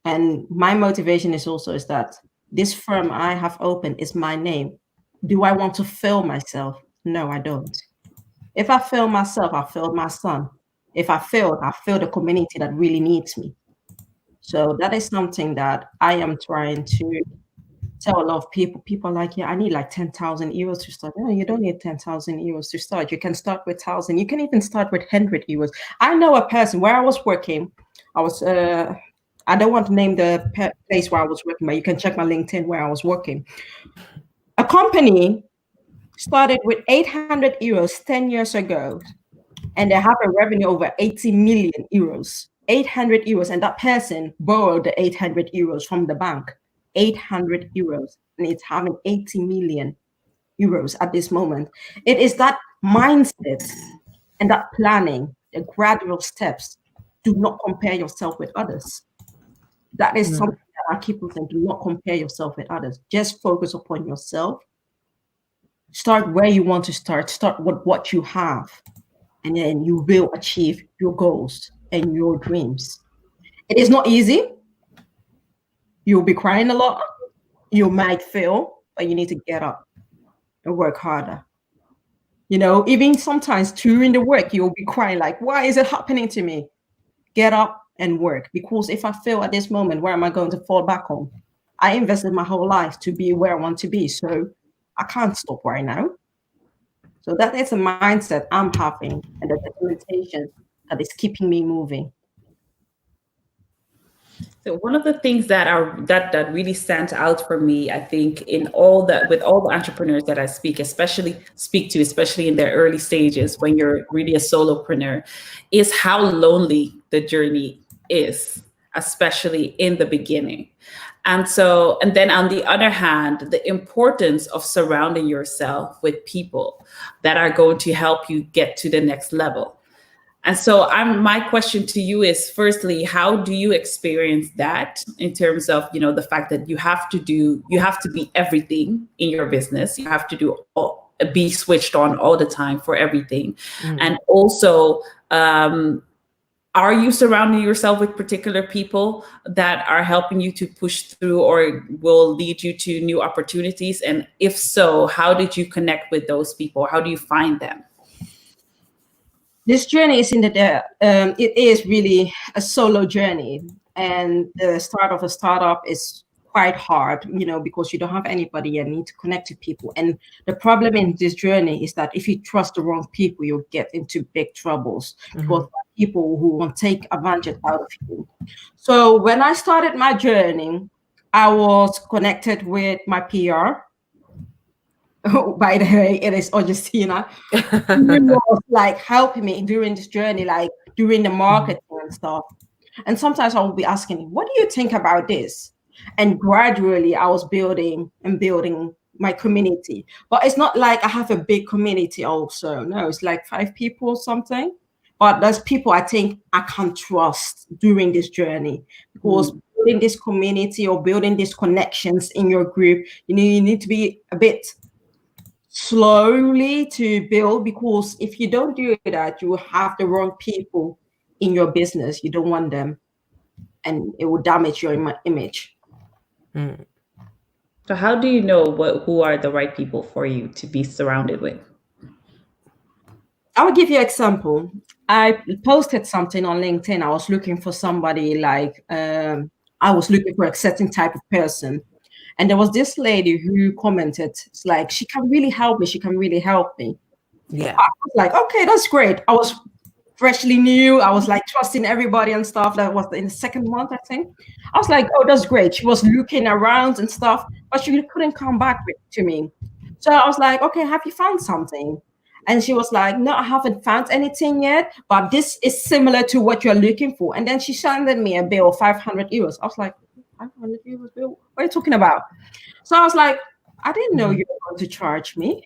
And my motivation is that this firm I have opened is my name. Do I want to fail myself? No, I don't. If I fail myself, I failed my son. If I failed the community that really needs me. So that is something that I am trying to tell a lot of people. People are like, yeah, I need like 10,000 euros to start. No, you don't need 10,000 euros to start. You can start with 1,000. You can even start with 100 euros. I know a person where I was working. I was, I don't want to name the place where I was working, but you can check my LinkedIn where I was working. A company started with 800 euros 10 years ago, and they have a revenue over 80 million euros. 800 euros, and that person borrowed the 800 euros from the bank. 800 euros, and it's having 80 million euros at this moment. It is that mindset and that planning, the gradual steps. Do not compare yourself with others. That is something that I keep saying. Do not compare yourself with others. Just focus upon yourself. Start where you want to start. Start with what you have, and then you will achieve your goals and your dreams. It is not easy. You'll be crying a lot. You might fail, but you need to get up and work harder. You know, even sometimes during the work, you'll be crying like, why is it happening to me? Get up and work, because if I fail at this moment, where am I going to fall back on? I invested my whole life to be where I want to be, so I can't stop right now. So that is a mindset I'm having, and the determination that is keeping me moving. So one of the things that really stands out for me, I think, in all that, with all the entrepreneurs that I speak to, especially in their early stages, when you're really a solopreneur, is how lonely the journey is, especially in the beginning. And then on the other hand, the importance of surrounding yourself with people that are going to help you get to the next level. And so my question to you is, firstly, how do you experience that in terms of, the fact that you have to be everything in your business. You have to be switched on all the time for everything. And also, are you surrounding yourself with particular people that are helping you to push through or will lead you to new opportunities? And if so, how did you connect with those people? How do you find them? This journey is it is really a solo journey, and the start of a startup is quite hard, because you don't have anybody and need to connect to people. And the problem in this journey is that if you trust the wrong people, you'll get into big troubles, because people who want to take advantage out of you. So when I started my journey, I was connected with my PR. Oh, by the way, it is Augustina. She was like helping me during this journey, like during the marketing and stuff. And sometimes I will be asking, what do you think about this? And gradually I was building my community. But it's not like I have a big community also. No, it's like 5 people or something. But there's people I think I can trust during this journey, because building this community or building these connections in your group, you need to be a bit slowly to build, because if you don't do that, you will have the wrong people in your business. You don't want them, and it will damage your image. So how do you know who are the right people for you to be surrounded with? I will give you an example. I posted something on LinkedIn. I was looking for somebody I was looking for a certain type of person. And there was this lady who commented, it's like, she can really help me. She can really help me. Yeah. I was like, okay, that's great. I was freshly new. I was like trusting everybody and stuff. That was in the 2nd month, I think. I was like, oh, that's great. She was looking around and stuff, but she couldn't come back to me. So I was like, okay, have you found something? And she was like, no, I haven't found anything yet, but this is similar to what you're looking for. And then she sent me a bill of 500 euros. I was like, 500 euros bill? What are you talking about? So I was like, I didn't know you were going to charge me,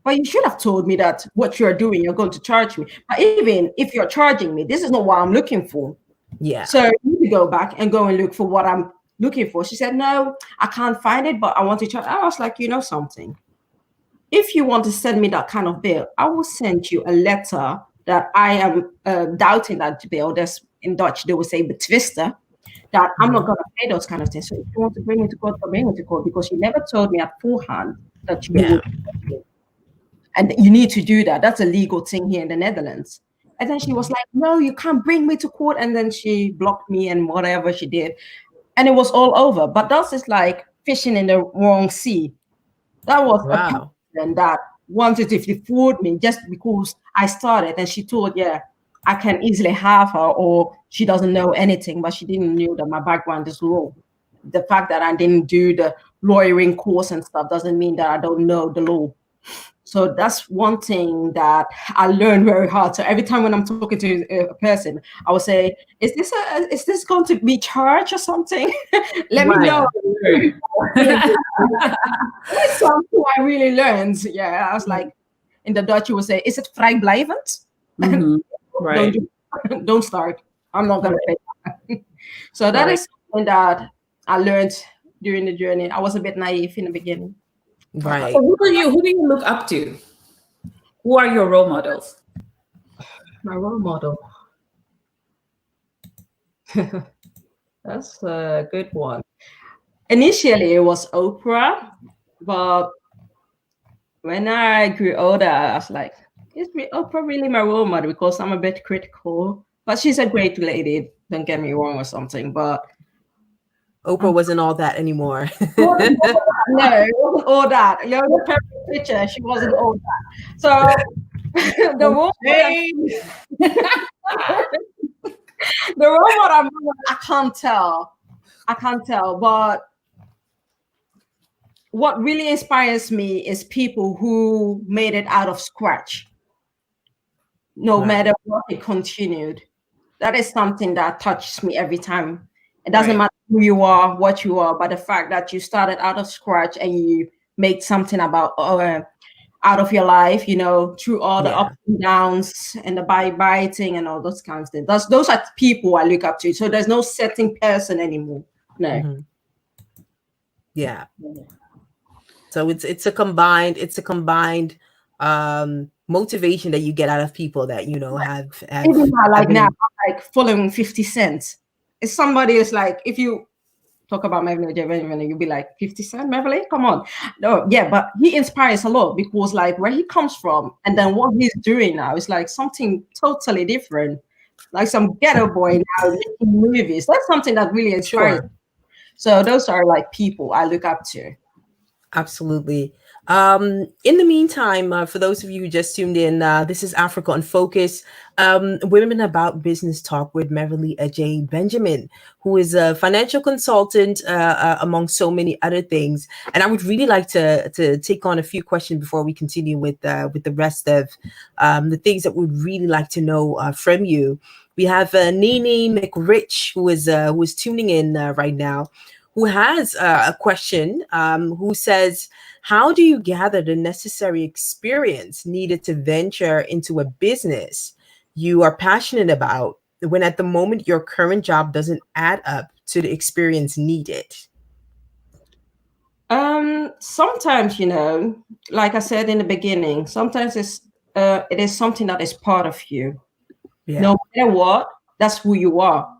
but you should have told me that what you're doing, you're going to charge me. But even if you're charging me, this is not what I'm looking for. Yeah. So you need to go back and go and look for what I'm looking for. She said, no, I can't find it, but I want to charge. I was like, you know something? If you want to send me that kind of bill, I will send you a letter that I am doubting that bill. That's in Dutch, they would say betwisten, that I'm not going to pay those kind of things. So if you want to bring me to court, bring me to court, because you never told me at full hand that you would. And you need to do that. That's a legal thing here in the Netherlands. And then she was like, no, you can't bring me to court. And then she blocked me and whatever she did. And it was all over. But that's just like fishing in the wrong sea. That was a Wow. person that wanted to fool me just because I started, and she thought, yeah, I can easily have her, or she doesn't know anything, but she didn't know that my background is law. The fact that I didn't do the lawyering course and stuff doesn't mean that I don't know the law. So that's one thing that I learned very hard. So every time when I'm talking to a person, I will say, "Is this going to be charged or something? Let me know." That's something I really learned. Yeah, I was like, in the Dutch, you would say, "Is it vrijblijvend?" Right. Don't start. I'm not gonna pay. So that is something that I learned during the journey. I was a bit naive in the beginning. Right. So who do you look up to? Who are your role models? My role model. That's a good one. Initially, it was Oprah, but when I grew older, I was like, is Oprah really my role model? Because I'm a bit critical. But she's a great lady, don't get me wrong or something. But Oprah wasn't all that anymore. no, it wasn't all that. You know, the perfect picture, she wasn't all that. So the role model, I can't tell. But what really inspires me is people who made it out of scratch. No matter what, they continued. That is something that touches me every time. It doesn't matter who you are, what you are, but the fact that you started out of scratch and you made something about out of your life, you know, through all the ups and downs and the biting and all those kinds of things. Those are people I look up to. So there's no certain person anymore. No. Yeah. So it's a combined motivation that you get out of people that you know have even like now, I'm like following 50 Cent. If somebody is like, if you talk about Meverly Adjhei Benjamin, you'll be like, 50 Cent, Meverly, come on. No, yeah, but he inspires a lot because like where he comes from and then what he's doing now is like something totally different. Like some ghetto boy now making movies. That's something that really inspires. Sure. So those are like people I look up to. Absolutely. In the meantime, for those of you who just tuned in, this is Africa on Focus, Women About Business Talk with Meverly Adjhei Benjamin, who is a financial consultant, among so many other things. And I would really like to take on a few questions before we continue with the rest of the things that we'd really like to know from you. We have Nene McRich, who is tuning in right now, who has a question, who says, how do you gather the necessary experience needed to venture into a business you are passionate about when at the moment your current job doesn't add up to the experience needed? Sometimes, you know, like I said in the beginning, sometimes it is something that is part of you. Yeah. No matter what, that's who you are.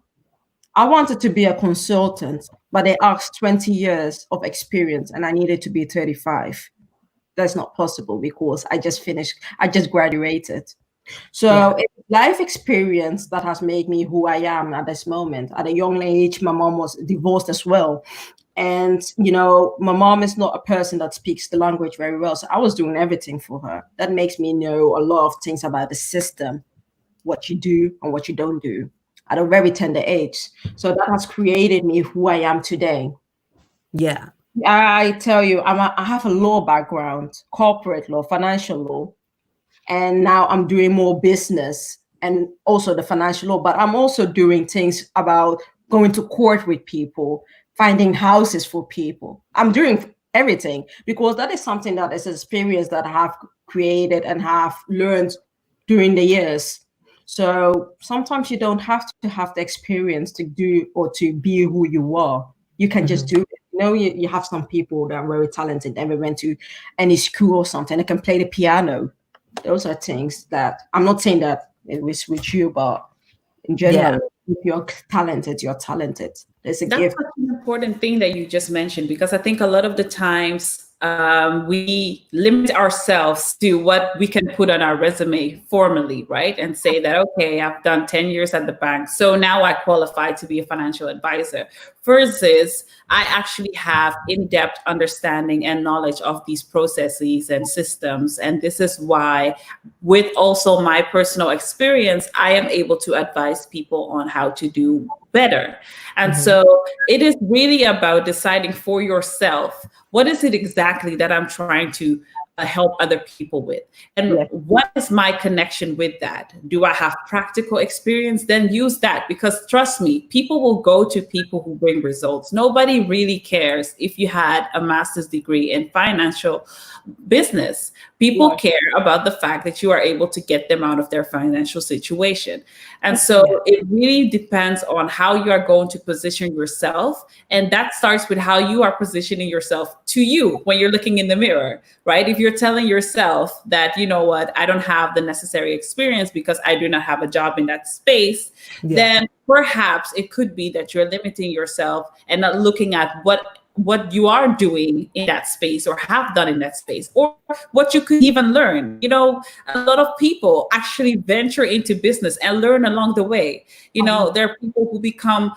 I wanted to be a consultant, but they asked 20 years of experience and I needed to be 35. That's not possible because I just graduated. So it's life experience that has made me who I am at this moment. At a young age, my mom was divorced as well. And, you know, my mom is not a person that speaks the language very well. So I was doing everything for her. That makes me know a lot of things about the system, what you do and what you don't do at a very tender age. So that has created me who I am today. Yeah. I tell you, I have a law background, corporate law, financial law, and now I'm doing more business and also the financial law, but I'm also doing things about going to court with people, finding houses for people. I'm doing everything because that is something that is an experience that I have created and have learned during the years. So sometimes you don't have to have the experience to do or to be who you are. You can just do it. You know, you have some people that are very talented and we went to any school or something. They can play the piano. Those are things that I'm not saying that it was with you, but in general, if you're talented, you're talented. There's a gift. That's such an important thing that you just mentioned, because I think a lot of the times we limit ourselves to what we can put on our resume formally, right? And say that, okay, I've done 10 years at the bank, so now I qualify to be a financial advisor. versus I actually have in-depth understanding and knowledge of these processes and systems. And this is why, with also my personal experience, I am able to advise people on how to do better. And so it is really about deciding for yourself, what is it exactly that I'm trying to help other people with? And what is my connection with that? Do I have practical experience? Then use that, because trust me, people will go to people who bring results. Nobody really cares if you had a master's degree in financial business. People care about the fact that you are able to get them out of their financial situation. And so it really depends on how you are going to position yourself. And that starts with how you are positioning yourself to you when you're looking in the mirror, right? If you're telling yourself that, you know what, I don't have the necessary experience because I do not have a job in that space, then perhaps it could be that you're limiting yourself and not looking at what you are doing in that space or have done in that space, or what you could even learn. You know, a lot of people actually venture into business and learn along the way. You know, there are people who become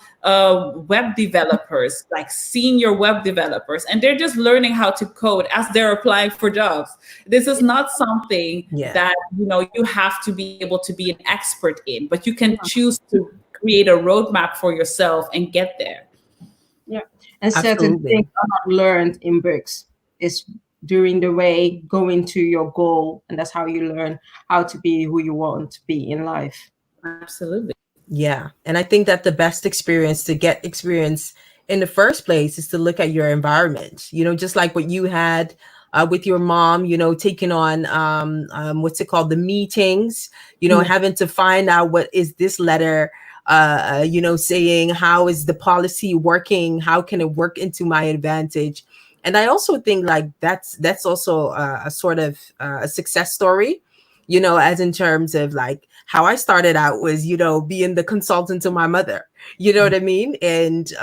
web developers, like senior web developers, and they're just learning how to code as they're applying for jobs. This is not something that, you know, you have to be able to be an expert in, but you can choose to create a roadmap for yourself and get there. Yeah. And certain things are not learned in books. It's during the way, going to your goal. And that's how you learn how to be who you want to be in life. Absolutely. Yeah. And I think that the best experience to get experience in the first place is to look at your environment, you know, just like what you had with your mom, you know, taking on what's it called, the meetings, you know, having to find out what is this letter, you know, saying, how is the policy working? How can it work into my advantage? And I also think like that's also a sort of a success story, you know, as in terms of like how I started out was, you know, being the consultant to my mother, you know what I mean? And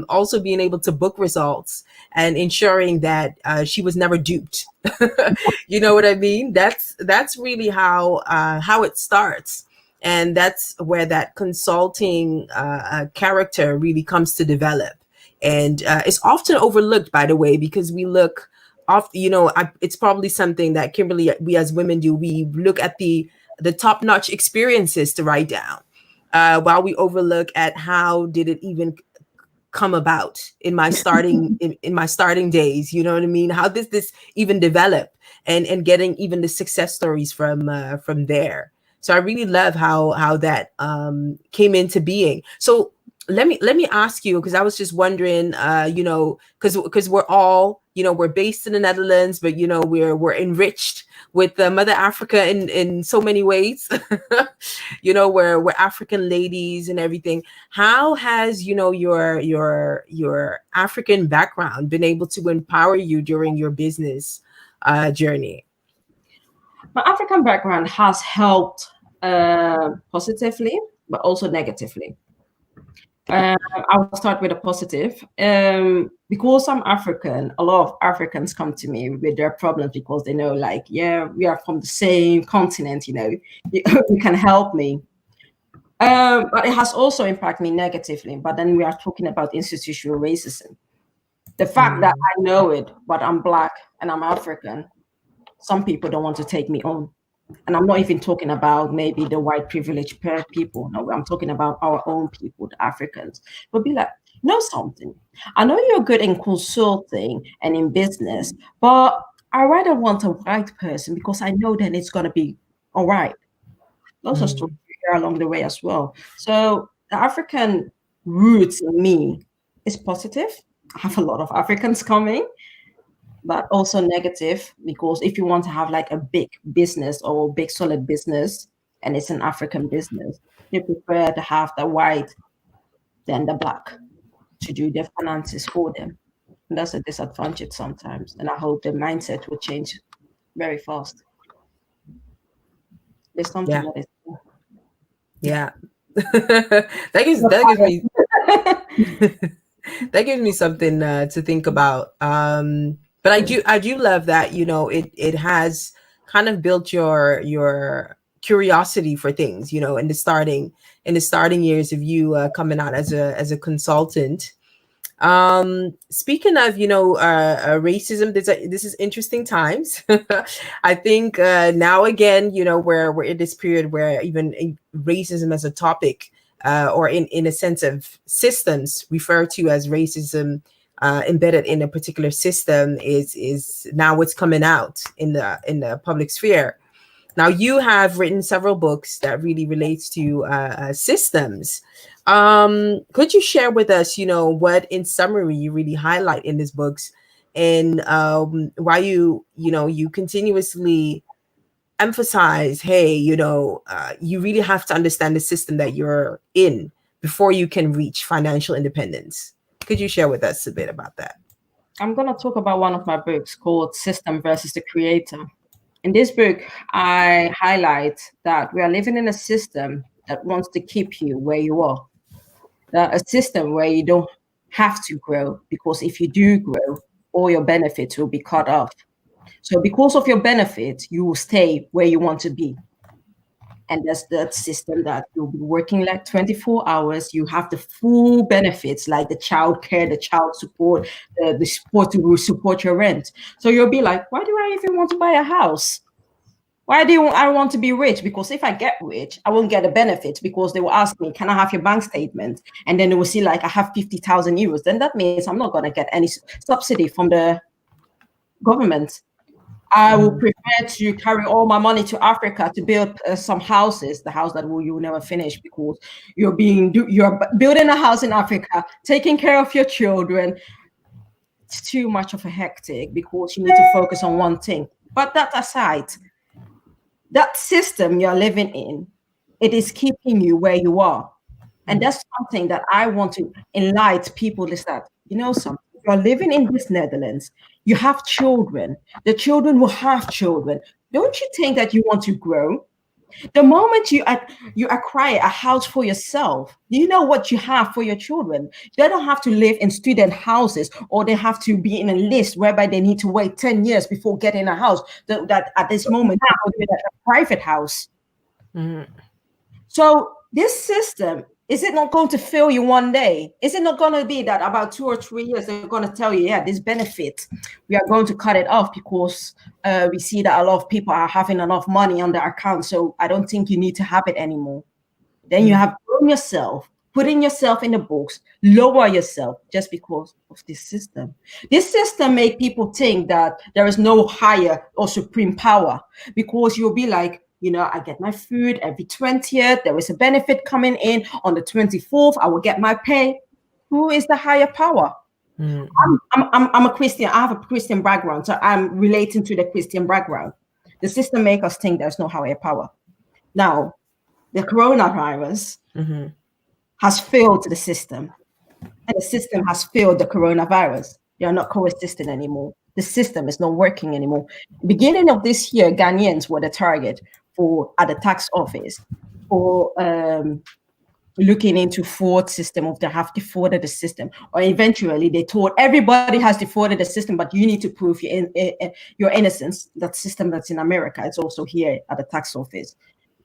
also being able to book results and ensuring that she was never duped. You know what I mean? That's really how it starts. And that's where that consulting character really comes to develop. And it's often overlooked, by the way, because we look off, you know, it's probably something that Kimberly, we as women do. We look at the top-notch experiences to write down, while we overlook at how did it even come about in my starting in my starting days. You know what I mean? How did this even develop, and getting even the success stories from there. So I really love how that came into being. So let me ask you, because I was just wondering, you know, because we're all, you know, we're based in the Netherlands, but you know, we're enriched with Mother Africa in so many ways. You know, we're African ladies and everything. How has, you know, your African background been able to empower you during your business journey? My African background has helped positively, but also negatively. I will start with a positive. Because I'm African, a lot of Africans come to me with their problems because they know, like, yeah, we are from the same continent, you know, you can help me. But it has also impacted me negatively. But then we are talking about institutional racism. The fact that I know it, but I'm Black and I'm African, some people don't want to take me on. And I'm not even talking about maybe the white privileged people. No, I'm talking about our own people, the Africans. But be like, know something. I know you're good in consulting and in business, but I rather want a white person because I know then it's going to be all right. Those are stories here along the way as well. So the African roots in me is positive. I have a lot of Africans coming, but also negative, because if you want to have like a big business or a big solid business and it's an African business, you prefer to have the white than the Black to do their finances for them. And that's a disadvantage sometimes. And I hope the mindset will change very fast. There's something that is. Yeah. that gives me that gives me something to think about. But I do love that, you know, it has kind of built your curiosity for things, you know, in the starting years of you coming out as a consultant. Speaking of, racism, this is interesting times. I think now again, we're in this period where even racism as a topic, or in a sense of systems referred to as racism, embedded in a particular system, is now what's coming out in the public sphere. Now, you have written several books that really relates to systems. Could you share with us, what in summary you really highlight in these books, and why you continuously emphasize, hey, you really have to understand the system that you're in before you can reach financial independence. Could you share with us a bit about that? I'm going to talk about one of my books called System versus the Creator. In this book, I highlight that we are living in a system that wants to keep you where you are. A system where you don't have to grow, because if you do grow, all your benefits will be cut off. So because of your benefits, you will stay where you want to be. And that's that system that you'll be working like 24 hours. You have the full benefits, like the child care, the child support, the support to support your rent. So you'll be like, why do I even want to buy a house? Why do I want to be rich? Because if I get rich, I won't get the benefits, because they will ask me, can I have your bank statement? And then they will see like I have 50,000 euros. Then that means I'm not going to get any subsidy from the government. I will prefer to carry all my money to Africa to build some houses, the house that you will never finish, because you're building a house in Africa, taking care of your children. It's too much of a hectic, because you need to focus on one thing. But that aside, that system you're living in, it is keeping you where you are. And that's something that I want to enlighten people, is that, something. You're living in this Netherlands, you have children, the children will have children. Don't you think that you want to grow? The moment you acquire a house for yourself, you know what you have for your children. They don't have to live in student houses, or they have to be in a list whereby they need to wait 10 years before getting a house that at this moment they have a private house. Mm-hmm. So this system, is it not going to fail you one day? Is it not going to be that about 2 or 3 years, they're going to tell you, yeah, this benefit, we are going to cut it off, because we see that a lot of people are having enough money on their account. So I don't think you need to have it anymore. Then you have grown yourself, putting yourself in the books, lower yourself just because of this system. This system makes people think that there is no higher or supreme power, because you'll be like, I get my food every 20th. There is a benefit coming in on the 24th. I will get my pay. Who is the higher power? Mm. I'm a Christian. I have a Christian background, so I'm relating to the Christian background. The system makes us think there's no higher power. Now, the coronavirus has failed the system, and the system has failed the coronavirus. They are not coexisting anymore. The system is not working anymore. Beginning of this year, Ghanaians were the target at the tax office for looking into fraud system, of they have defrauded the system, or eventually they told everybody has defrauded the system, but you need to prove your innocence. That system that's in America, it's also here at the tax office.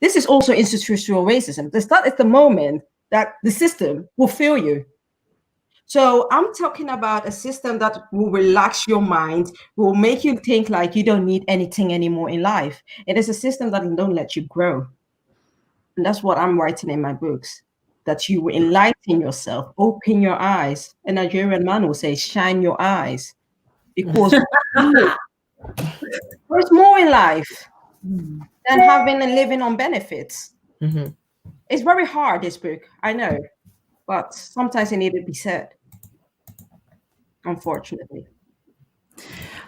This is also institutional racism. That is the moment that the system will fail you. So I'm talking about a system that will relax your mind, will make you think like you don't need anything anymore in life. It is a system that don't let you grow. And that's what I'm writing in my books, that you will enlighten yourself, open your eyes. A Nigerian man will say, shine your eyes. Because there's more in life than having and living on benefits. Mm-hmm. It's very hard, this book, I know, but sometimes it needed to be said. Unfortunately.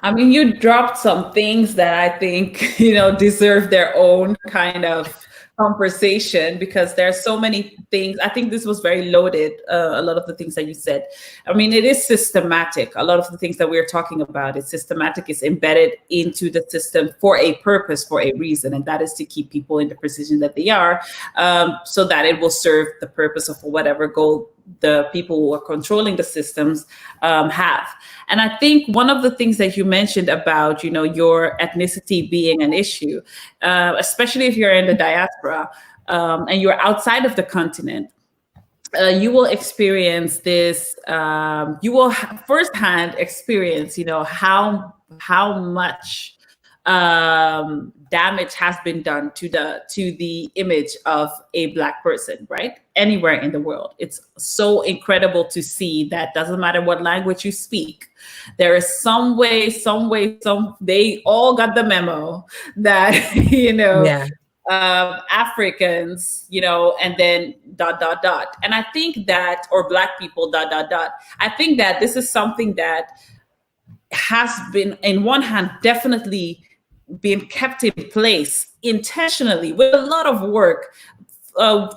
I mean, you dropped some things that I think, deserve their own kind of conversation, because there are so many things. I think this was very loaded, a lot of the things that you said. I mean, it is systematic. A lot of the things that we're talking about is systematic, is embedded into the system for a purpose, for a reason, and that is to keep people in the position that they are, so that it will serve the purpose of whatever goal the people who are controlling the systems have. And I think one of the things that you mentioned about, your ethnicity being an issue, especially if you're in the diaspora and you're outside of the continent, you will experience this. You will firsthand experience, how much damage has been done to the image of a Black person, right? Anywhere in the world. It's so incredible to see that doesn't matter what language you speak. There is some way, they all got the memo that, Yeah. Africans, and then ... And I think that, or Black people ... I think that this is something that has been, in one hand, definitely been kept in place intentionally with a lot of work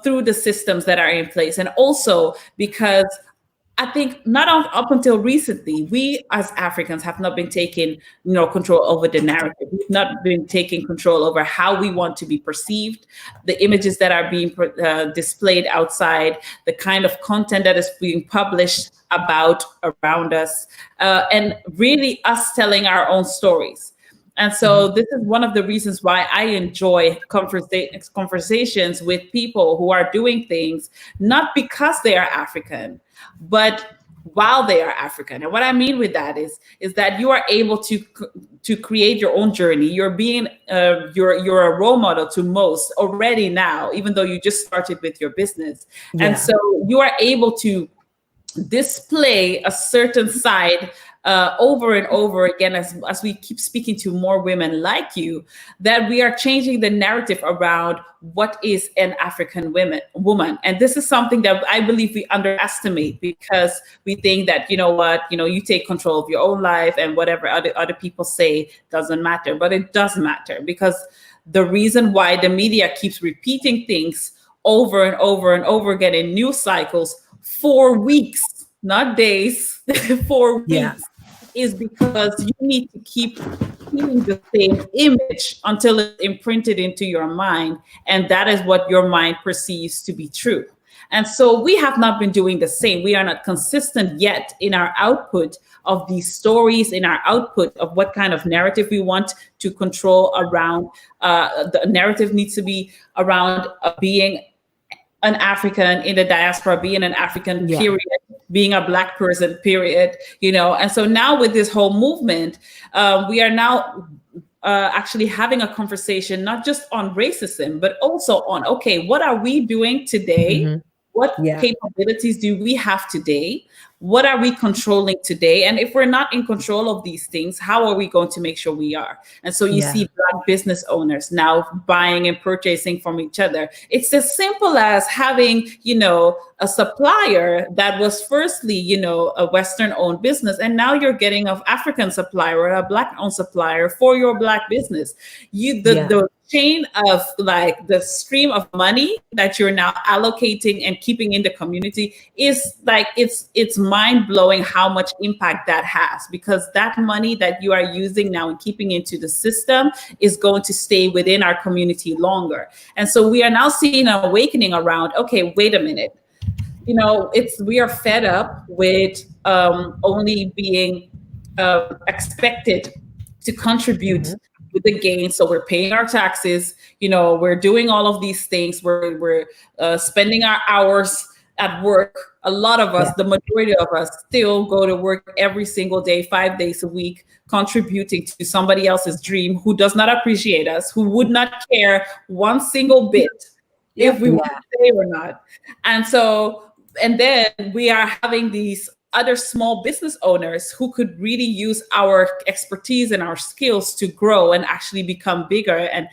through the systems that are in place. And also because I think up until recently, we as Africans have not been taking, control over the narrative. We've not been taking control over how we want to be perceived, the images that are being displayed outside, the kind of content that is being published around us, and really us telling our own stories. And so this is one of the reasons why I enjoy conversations with people who are doing things, not because they are African, but while they are African. And what I mean with that is that you are able to create your own journey. You're being you're a role model to most already now, even though you just started with your business. Yeah. And so you are able to display a certain side over and over again, as we keep speaking to more women like you, that we are changing the narrative around what is an African woman. And this is something that I believe we underestimate, because we think that, you take control of your own life and whatever other people say doesn't matter. But it does matter, because the reason why the media keeps repeating things over and over and over again in news cycles for weeks, not days, for weeks, is because you need to keep keeping the same image until it's imprinted into your mind. And that is what your mind perceives to be true. And so we have not been doing the same. We are not consistent yet in our output of these stories, in our output of what kind of narrative we want to control around. The narrative needs to be around being an African in the diaspora, being an African, period, being a Black person, period, And so now with this whole movement, we are now actually having a conversation, not just on racism, but also on, okay, what are we doing today? What capabilities do we have today? What are we controlling today? And if we're not in control of these things, how are we going to make sure we are? And so you see Black business owners now buying and purchasing from each other. It's as simple as having, a supplier that was firstly, a Western-owned business, and now you're getting an African supplier or a Black-owned supplier for your Black business. The chain of the stream of money that you're now allocating and keeping in the community is it's mind-blowing how much impact that has, because that money that you are using now and keeping into the system is going to stay within our community longer. And so we are now seeing an awakening around, okay, wait a minute, we are fed up with only being expected to contribute with the gain. So we're paying our taxes, we're doing all of these things. We're spending our hours at work. A lot of us, the majority of us, still go to work every single day, 5 days a week, contributing to somebody else's dream, who does not appreciate us, who would not care one single bit if we want to stay or not. And then we are having these other small business owners who could really use our expertise and our skills to grow and actually become bigger and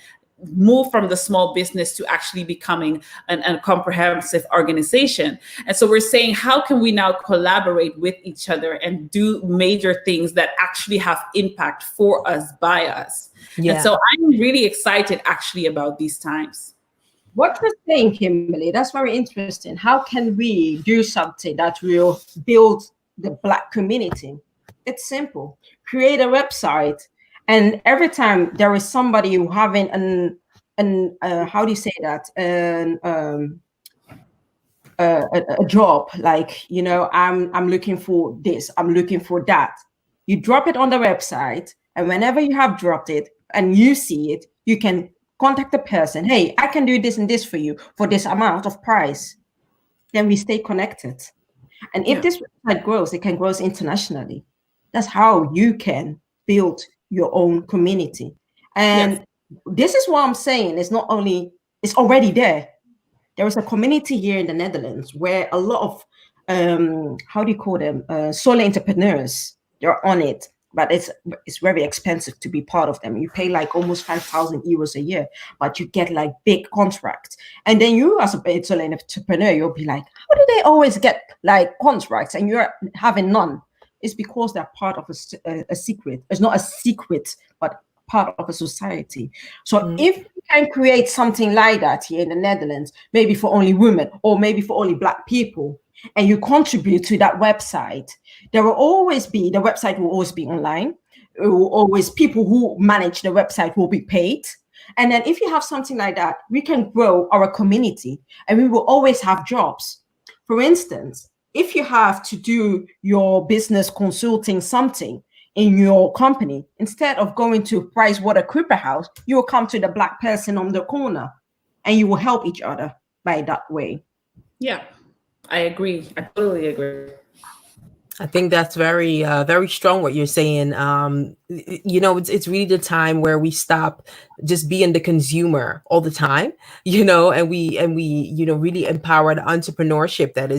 move from the small business to actually becoming a comprehensive organization. And so we're saying, how can we now collaborate with each other and do major things that actually have impact for us, by us? And so I'm really excited actually about these times. What you're saying, Kimberly, that's very interesting. How can we do something that will build the Black community? It's simple. Create a website, and every time there is somebody who having how do you say that? A job, like, I'm looking for this, I'm looking for that. You drop it on the website, and whenever you have dropped it and you see it, you can contact the person. Hey, I can do this and this for you for this amount of price. then we stay connected. And if Yeah. this website grows, it can grow internationally. That's how you can build your own community. Yes. And this is what I'm saying. It's not only, it's already there. There is a community here in the Netherlands where a lot of, how do you call them? Solo entrepreneurs, they're on it. But it's very expensive to be part of them. You pay like almost 5,000 euros a year, but you get like big contracts. And then you, as a solo entrepreneur, you'll be like, how do they always get like contracts and you're having none? It's because they're part of a secret. It's not a secret, but part of a society. So if you can create something like that here in the Netherlands, maybe for only women or maybe for only Black people, and you contribute to that website, the website will always be online. It will always, people who manage the website will be paid. And then if you have something like that, we can grow our community and we will always have jobs. For instance, if you have to do your business consulting something in your company, instead of going to PricewaterhouseCoopers House, you will come to the Black person on the corner and you will help each other by that way. Yeah, I agree. I totally agree. I think that's very, very strong what you're saying. It's really the time where we stop just being the consumer all the time, and we really empower the entrepreneurship that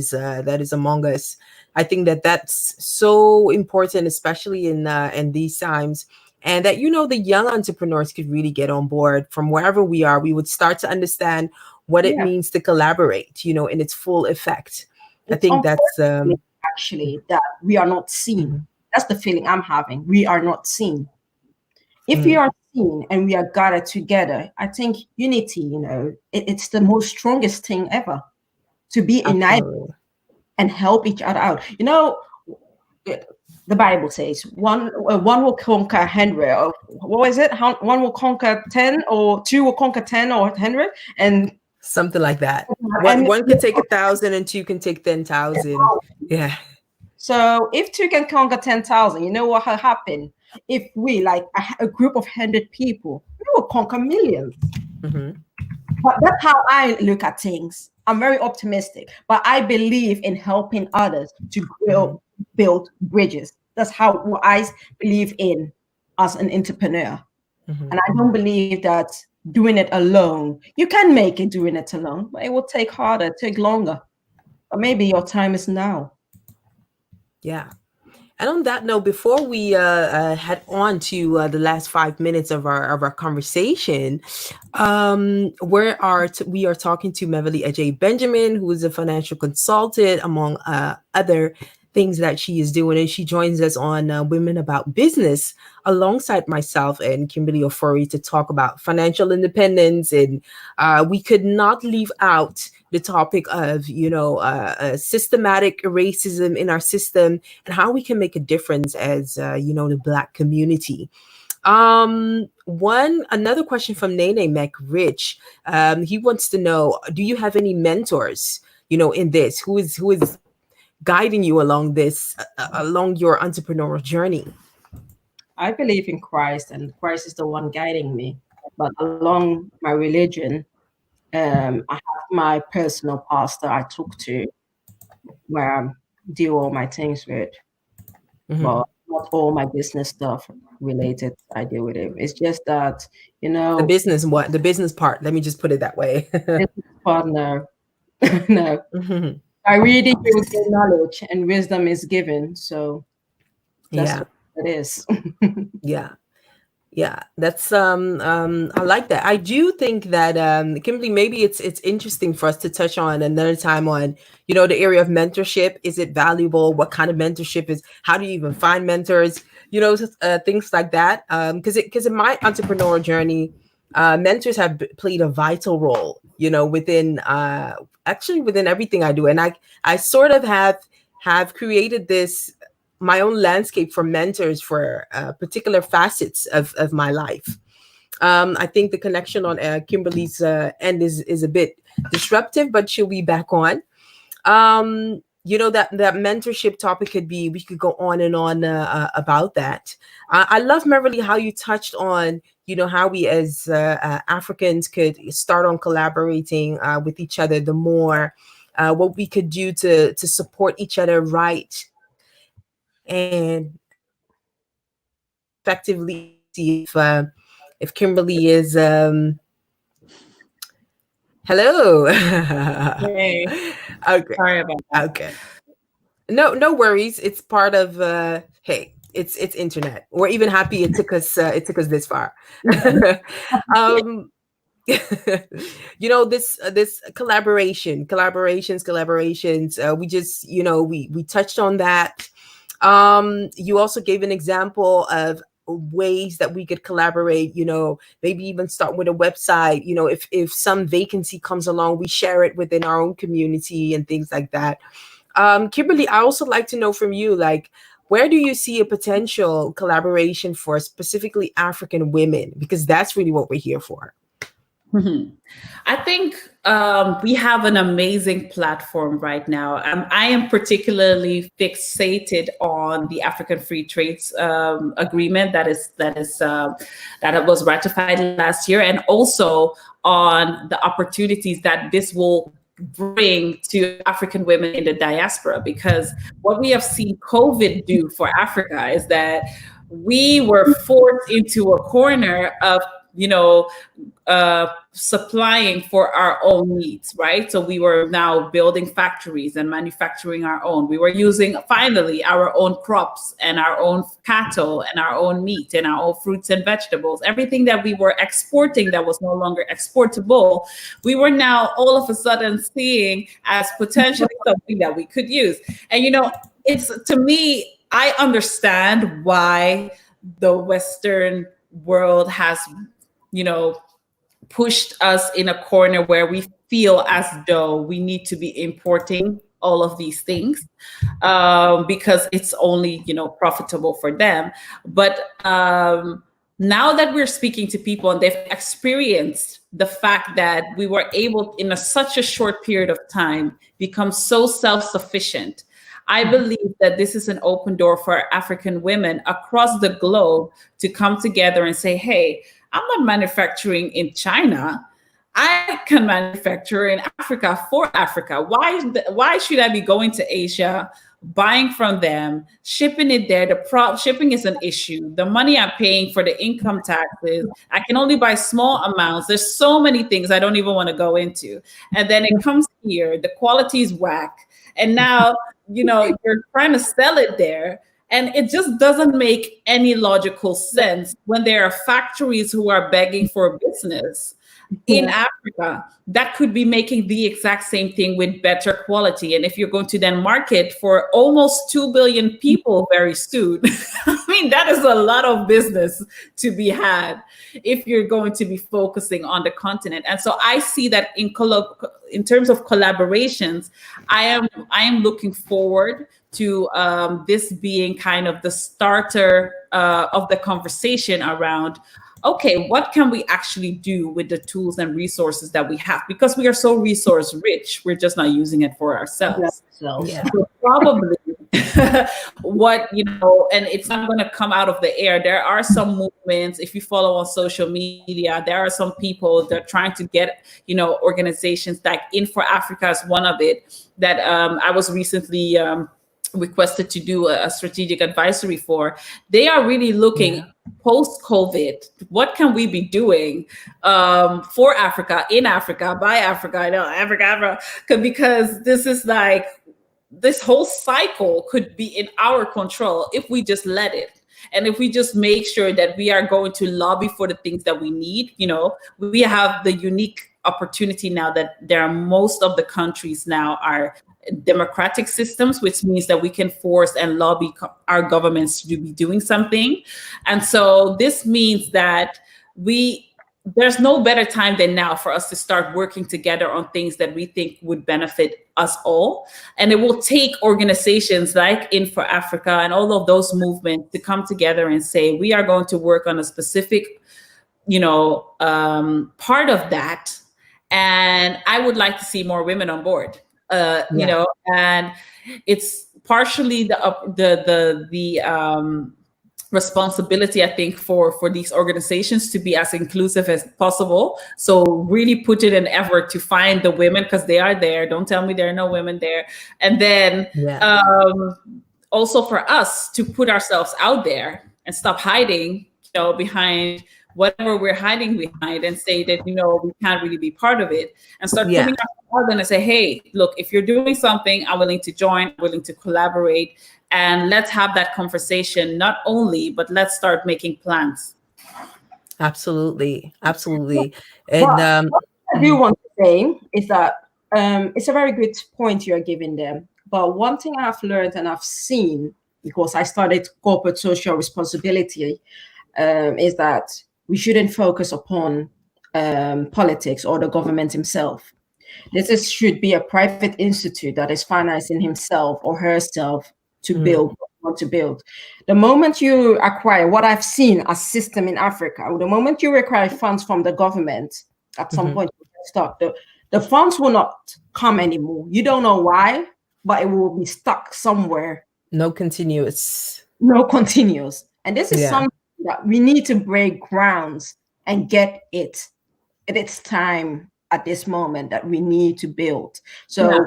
is among us. I think that's so important, especially in these times, and that the young entrepreneurs could really get on board from wherever we are. We would start to understand what it means to collaborate, in its full effect. I think that's actually that we are not seen. That's the feeling I'm having. We are not seen. If we are seen and we are gathered together, I think unity, it's the most strongest thing ever, to be united and help each other out. The Bible says one will conquer 100. Or what was it? One will conquer 10, or two will conquer 10 or 100, and something like that. One can take 1,000 and two can take 10,000. Yeah. So if two can conquer 10,000, you know what will happen? If we, like a group of 100 people, we will conquer millions. But that's how I look at things. I'm very optimistic, but I believe in helping others to build bridges. That's how I believe in as an entrepreneur. And I don't believe that doing it alone, you can make it doing it alone, but it will take harder, take longer. But maybe your time is now. Yeah. And on that note, before we head on to the last 5 minutes of our conversation, we are talking to Meverly Adjhei Benjamin, who is a financial consultant, among other things that she is doing, and she joins us on Women About Business alongside myself and Kimberly Ofori to talk about financial independence. And we could not leave out the topic of systematic racism in our system and how we can make a difference as the Black community. Another question from Nene Mac Rich. He wants to know, do you have any mentors in this, who is guiding you along this, along your entrepreneurial journey? I believe in Christ, and Christ is the one guiding me. But along my religion, I have my personal pastor I talk to, where I do all my things with. But not all my business stuff related I deal with it. It's just that, the business part. Let me just put it that way. Business partner. No. I really do get knowledge, and wisdom is given. So that's what it is. Yeah, that's I like that. I do think that Kimberly, maybe it's interesting for us to touch on another time on the area of mentorship. Is it valuable? What kind of mentorship is? How do you even find mentors? Things like that. Because in my entrepreneurial journey, mentors have played a vital role. Within within everything I do, and I sort of have created my own landscape for mentors for particular facets of my life. I think the connection on Kimberly's end is a bit disruptive, but she'll be back on. That mentorship topic we could go on and on about that. I love, Meverly, how you touched on how we as Africans could start on collaborating with each other. The more what we could do to support each other right and effectively see if Kimberly is hello. Hey, Okay. sorry about that. Okay. No worries. It's part of hey, it's internet. We're even happy it took us this far. um this collaborations, we just we touched on that. You also gave an example of ways that we could collaborate, maybe even start with a website. If some vacancy comes along, we share it within our own community and things like that. Kimberly, I also like to know from you, like, where do you see a potential collaboration for specifically African women? Because that's really what we're here for. Mhm. I think we have an amazing platform right now. I am particularly fixated on the African Free Trade Agreement that was ratified last year, and also on the opportunities that this will bring to African women in the diaspora. Because what we have seen COVID do for Africa is that we were forced into a corner of supplying for our own needs, right? So we were now building factories and manufacturing our own. We were using finally our own crops and our own cattle and our own meat and our own fruits and vegetables. Everything that we were exporting that was no longer exportable, we were now all of a sudden seeing as potentially something that we could use. And it's, to me, I understand why the Western world has pushed us in a corner where we feel as though we need to be importing all of these things because it's only profitable for them. But now that we're speaking to people and they've experienced the fact that we were able in such a short period of time become so self-sufficient, I believe that this is an open door for African women across the globe to come together and say, hey, I'm not manufacturing in China. I can manufacture in Africa for Africa. Why should I be going to Asia, buying from them, shipping it there? Shipping is an issue. The money I'm paying for the income taxes, I can only buy small amounts. There's so many things I don't even want to go into. And then it comes here, the quality is whack. And now, you're trying to sell it there. And it just doesn't make any logical sense when there are factories who are begging for business in Africa that could be making the exact same thing with better quality. And if you're going to then market for almost 2 billion people very soon, I mean, that is a lot of business to be had if you're going to be focusing on the continent. And so I see that in terms of collaborations, I am looking forward to this being kind of the starter of the conversation around, okay, what can we actually do with the tools and resources that we have? Because we are so resource rich, we're just not using it for ourselves. Yeah. So probably and it's not going to come out of the air. There are some movements, if you follow on social media, there are some people that are trying to get, organizations like In for Africa is one of it that I was recently requested to do a strategic advisory for. They are really looking post-COVID, what can we be doing for Africa, in Africa, by Africa, Africa, because this is like, this whole cycle could be in our control if we just let it. And if we just make sure that we are going to lobby for the things that we need, we have the unique opportunity now that there are most of the countries now are democratic systems, which means that we can force and lobby our governments to be doing something. And so this means that there's no better time than now for us to start working together on things that we think would benefit us all. And it will take organizations like In for Africa and all of those movements to come together and say, we are going to work on a specific, part of that. And I would like to see more women on board. And it's partially the responsibility, I think, for these organizations to be as inclusive as possible. So really put in an effort to find the women, because they are there. Don't tell me there are no women there. And then also for us to put ourselves out there and stop hiding, behind whatever we're hiding behind, and say that, we can't really be part of it, and start putting ourselves out and say, hey, look, if you're doing something, I'm willing to join, I'm willing to collaborate, and let's have that conversation, not only, but let's start making plans. Absolutely. And what I do want to say is that it's a very good point you're giving them. But one thing I've learned and I've seen, because I started corporate social responsibility, is that we shouldn't focus upon politics or the government himself. Should be a private institute that is financing himself or herself to build what you want to build. The moment you acquire, what I've seen a system in Africa, the moment you require funds from the government, at some point you can start, the funds will not come anymore. You don't know why, but it will be stuck somewhere. No continuous. And this is something that we need to break grounds and get it. It's time at this moment that we need to build. So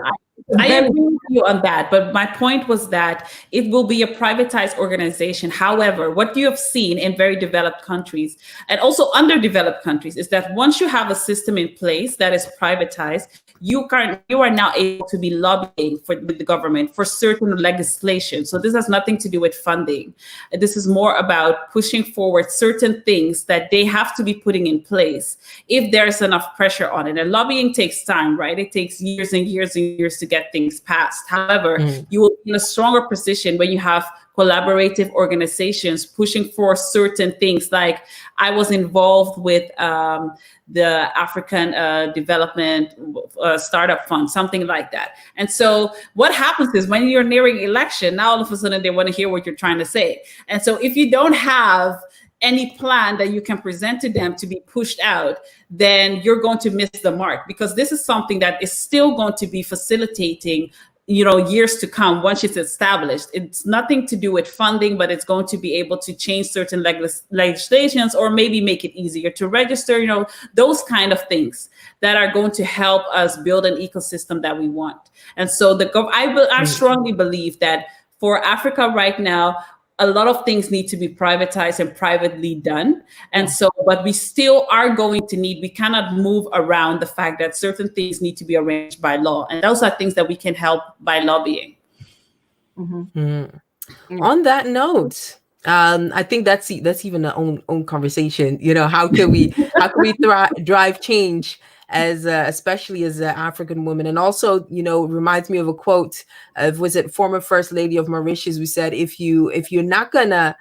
I agree with you on that, but my point was that it will be a privatized organization. However, what you have seen in very developed countries and also underdeveloped countries is that once you have a system in place that is privatized, you are now able to be lobbying with the government for certain legislation. So this has nothing to do with funding. This is more about pushing forward certain things that they have to be putting in place if there's enough pressure on it. And lobbying takes time, right? It takes years and years and years to get things passed. However, you will be in a stronger position when you have collaborative organizations pushing for certain things. Like I was involved with the African Development Startup Fund, something like that. And so what happens is when you're nearing election, now all of a sudden they want to hear what you're trying to say. And so if you don't have any plan that you can present to them to be pushed out, then you're going to miss the mark, because this is something that is still going to be facilitating years to come once it's established. It's nothing to do with funding, but it's going to be able to change certain legislations or maybe make it easier to register, those kind of things that are going to help us build an ecosystem that we want. And so I strongly believe that for Africa right now, a lot of things need to be privatized and privately done. And so, but we still are going to we cannot move around the fact that certain things need to be arranged by law. And those are things that we can help by lobbying. On that note, I think that's even an own conversation. How can we drive change as especially as an African woman? And also, reminds me of a quote of, was it former First Lady of Mauritius, who said, if you're not gonna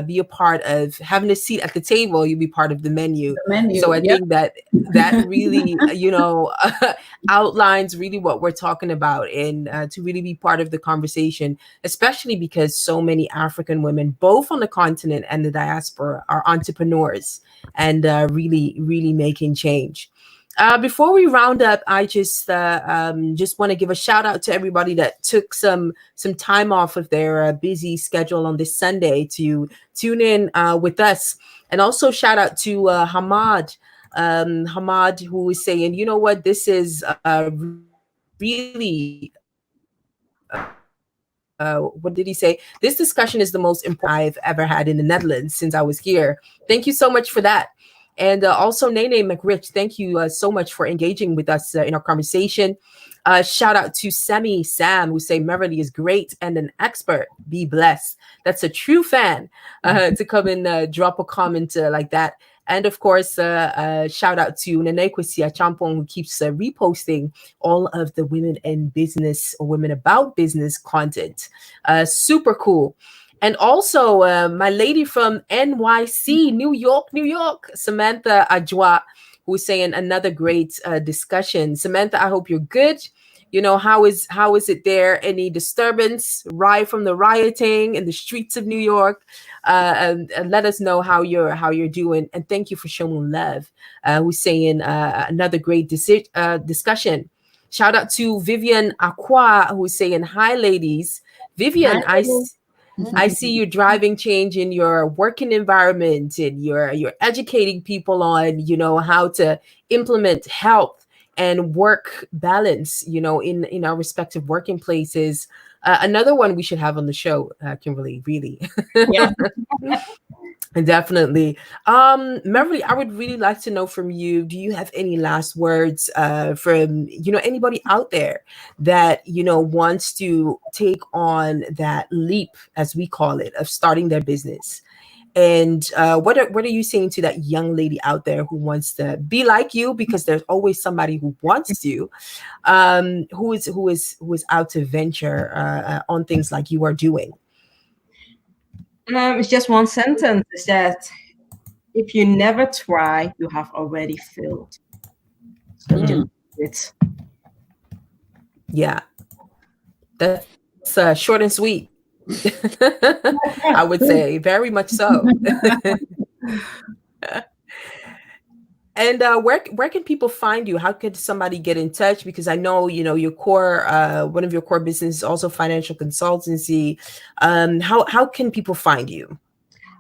be a part of having a seat at the table, you'll be part of the menu. So I think that really outlines really what we're talking about, and to really be part of the conversation, especially because so many African women, both on the continent and the diaspora, are entrepreneurs and really making change. Before we round up, I just want to give a shout out to everybody that took some time off of their busy schedule on this Sunday to tune in with us. And also shout out to Hamad, who is saying, you know what, this is really, what did he say? This discussion is the most important I've ever had in the Netherlands since I was here. Thank you so much for that. And also Nene McRich, thank you so much for engaging with us in our conversation. Shout out to Sam, who say Meverly is great and an expert. Be blessed. That's a true fan to come and drop a comment like that. And of course, shout out to Nenekwesi Champong, who keeps reposting all of the women in business or women about business content. Super cool. And also my lady from NYC, New York, Samantha Adjhei, who's saying another great discussion. Samantha, I hope you're good. How is it there? Any disturbance from the rioting in the streets of New York? And let us know how you're doing. And thank you for showing love. Who's saying another great discussion. Shout out to Vivian Aqua, who's saying hi, ladies. Vivian, hi, I see you driving change in your working environment, and you're educating people on, how to implement health and work balance, in our respective working places. Another one we should have on the show, Kimberly, really. Yeah. Definitely. Meverly, I would really like to know from you, do you have any last words from, anybody out there that, wants to take on that leap, as we call it, of starting their business? And what are you saying to that young lady out there who wants to be like you? Because there's always somebody who wants to, who is out to venture on things like you are doing. It's just one sentence. Is that if you never try, you have already failed. So just do it. Yeah, that's short and sweet. I would say very much so. And where can people find you? How could somebody get in touch? Because I know, your core, one of your core business is also financial consultancy. How can people find you?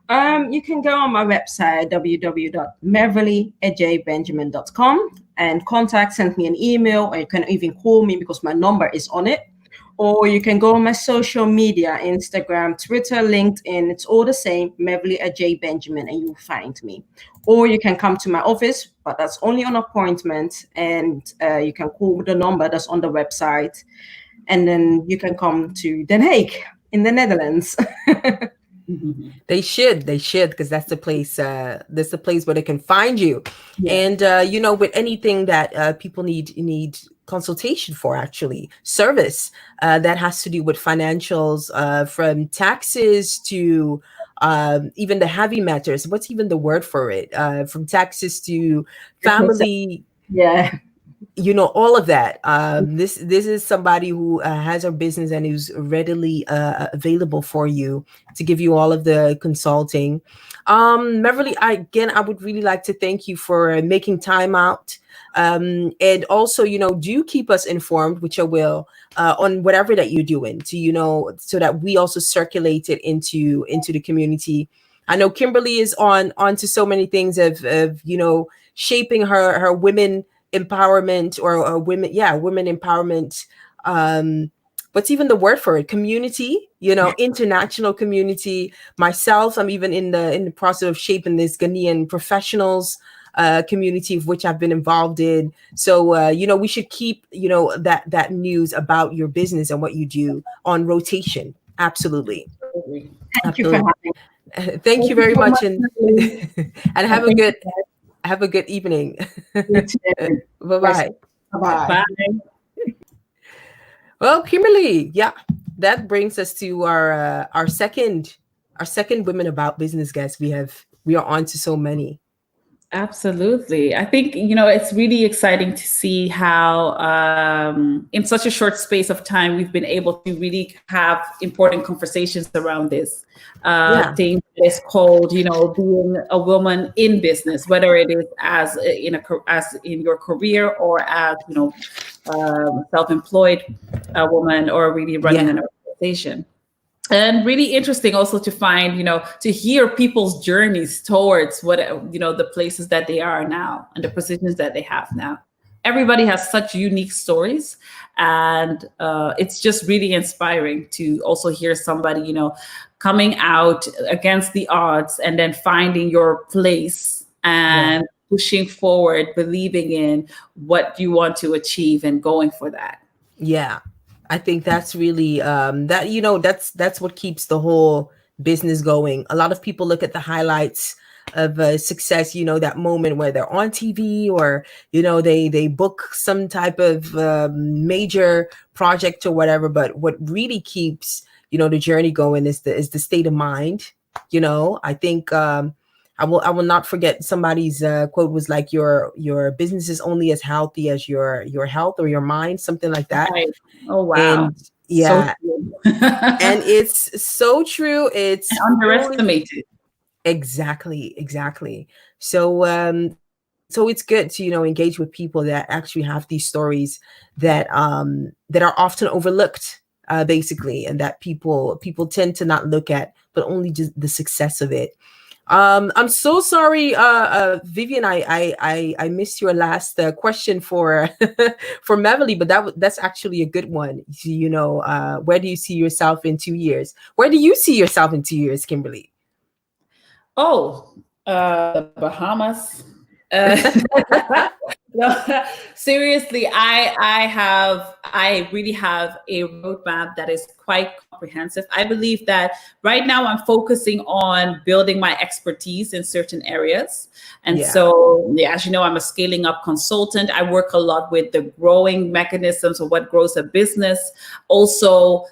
You can go on my website, www.meverlyadjheibenjamin.com, and send me an email, or you can even call me because my number is on it. Or you can go on my social media, Instagram, Twitter, LinkedIn. It's all the same, Meverly Adjhei Benjamin, and you'll find me. Or you can come to my office, but that's only on appointment. And you can call the number that's on the website. And then you can come to Den Haag in the Netherlands. They should, because that's the place. That's the place where they can find you. Yeah. And with anything that people need consultation for, actually, service that has to do with financials, from taxes to even the heavy matters. What's even the word for it? From taxes to family. Yeah. All of that. This is somebody who has her business and who's readily available for you to give you all of the consulting. Meverly, I would really like to thank you for making time out. And also, do keep us informed, which I will, on whatever that you're doing, to, so that we also circulate it into the community. I know Kimberly is onto so many things of shaping her women empowerment, or women empowerment. What's even the word for it? Community, international community. Myself, I'm even in the process of shaping this Ghanaian professionals community, of which I've been involved in. So we should keep that news about your business and what you do on rotation. Absolutely. Thank you for having me. Thank you very much, and have a good evening. Bye-bye. Bye. Well, Kimberly, yeah, that brings us to our second Women About Business guest. We are on to so many. Absolutely. I think, it's really exciting to see how in such a short space of time, we've been able to really have important conversations around this thing that is called, being a woman in business, whether it is as in your career, or as, self-employed woman, or really running an organization. And really interesting also to find, to hear people's journeys towards what, the places that they are now and the positions that they have now. Everybody has such unique stories, and it's just really inspiring to also hear somebody, coming out against the odds and then finding your place and pushing forward, believing in what you want to achieve and going for that. Yeah. I think that's really that's what keeps the whole business going. A lot of people look at the highlights of success, that moment where they're on TV, or they book some type of major project or whatever. But what really keeps the journey going is the state of mind. I think I will not forget somebody's quote was like, your business is only as healthy as your health or your mind, something like that. Right. Oh wow. And yeah. So and it's so true. It's underestimated. Exactly. So so it's good to engage with people that actually have these stories that are often overlooked. basically, and that people tend to not look at, but only just the success of it. I'm so sorry, Vivian. I missed your last question for for Meverly, but that's actually a good one. You know, where do you see yourself in 2 years? Where do you see yourself in 2 years, Kimberly? Oh, the Bahamas. Uh, no, seriously, I really have a roadmap that is quite comprehensive. I believe that right now I'm focusing on building my expertise in certain areas. And so, as you know, I'm a scaling up consultant. I work a lot with the growing mechanisms of what grows a business. Also,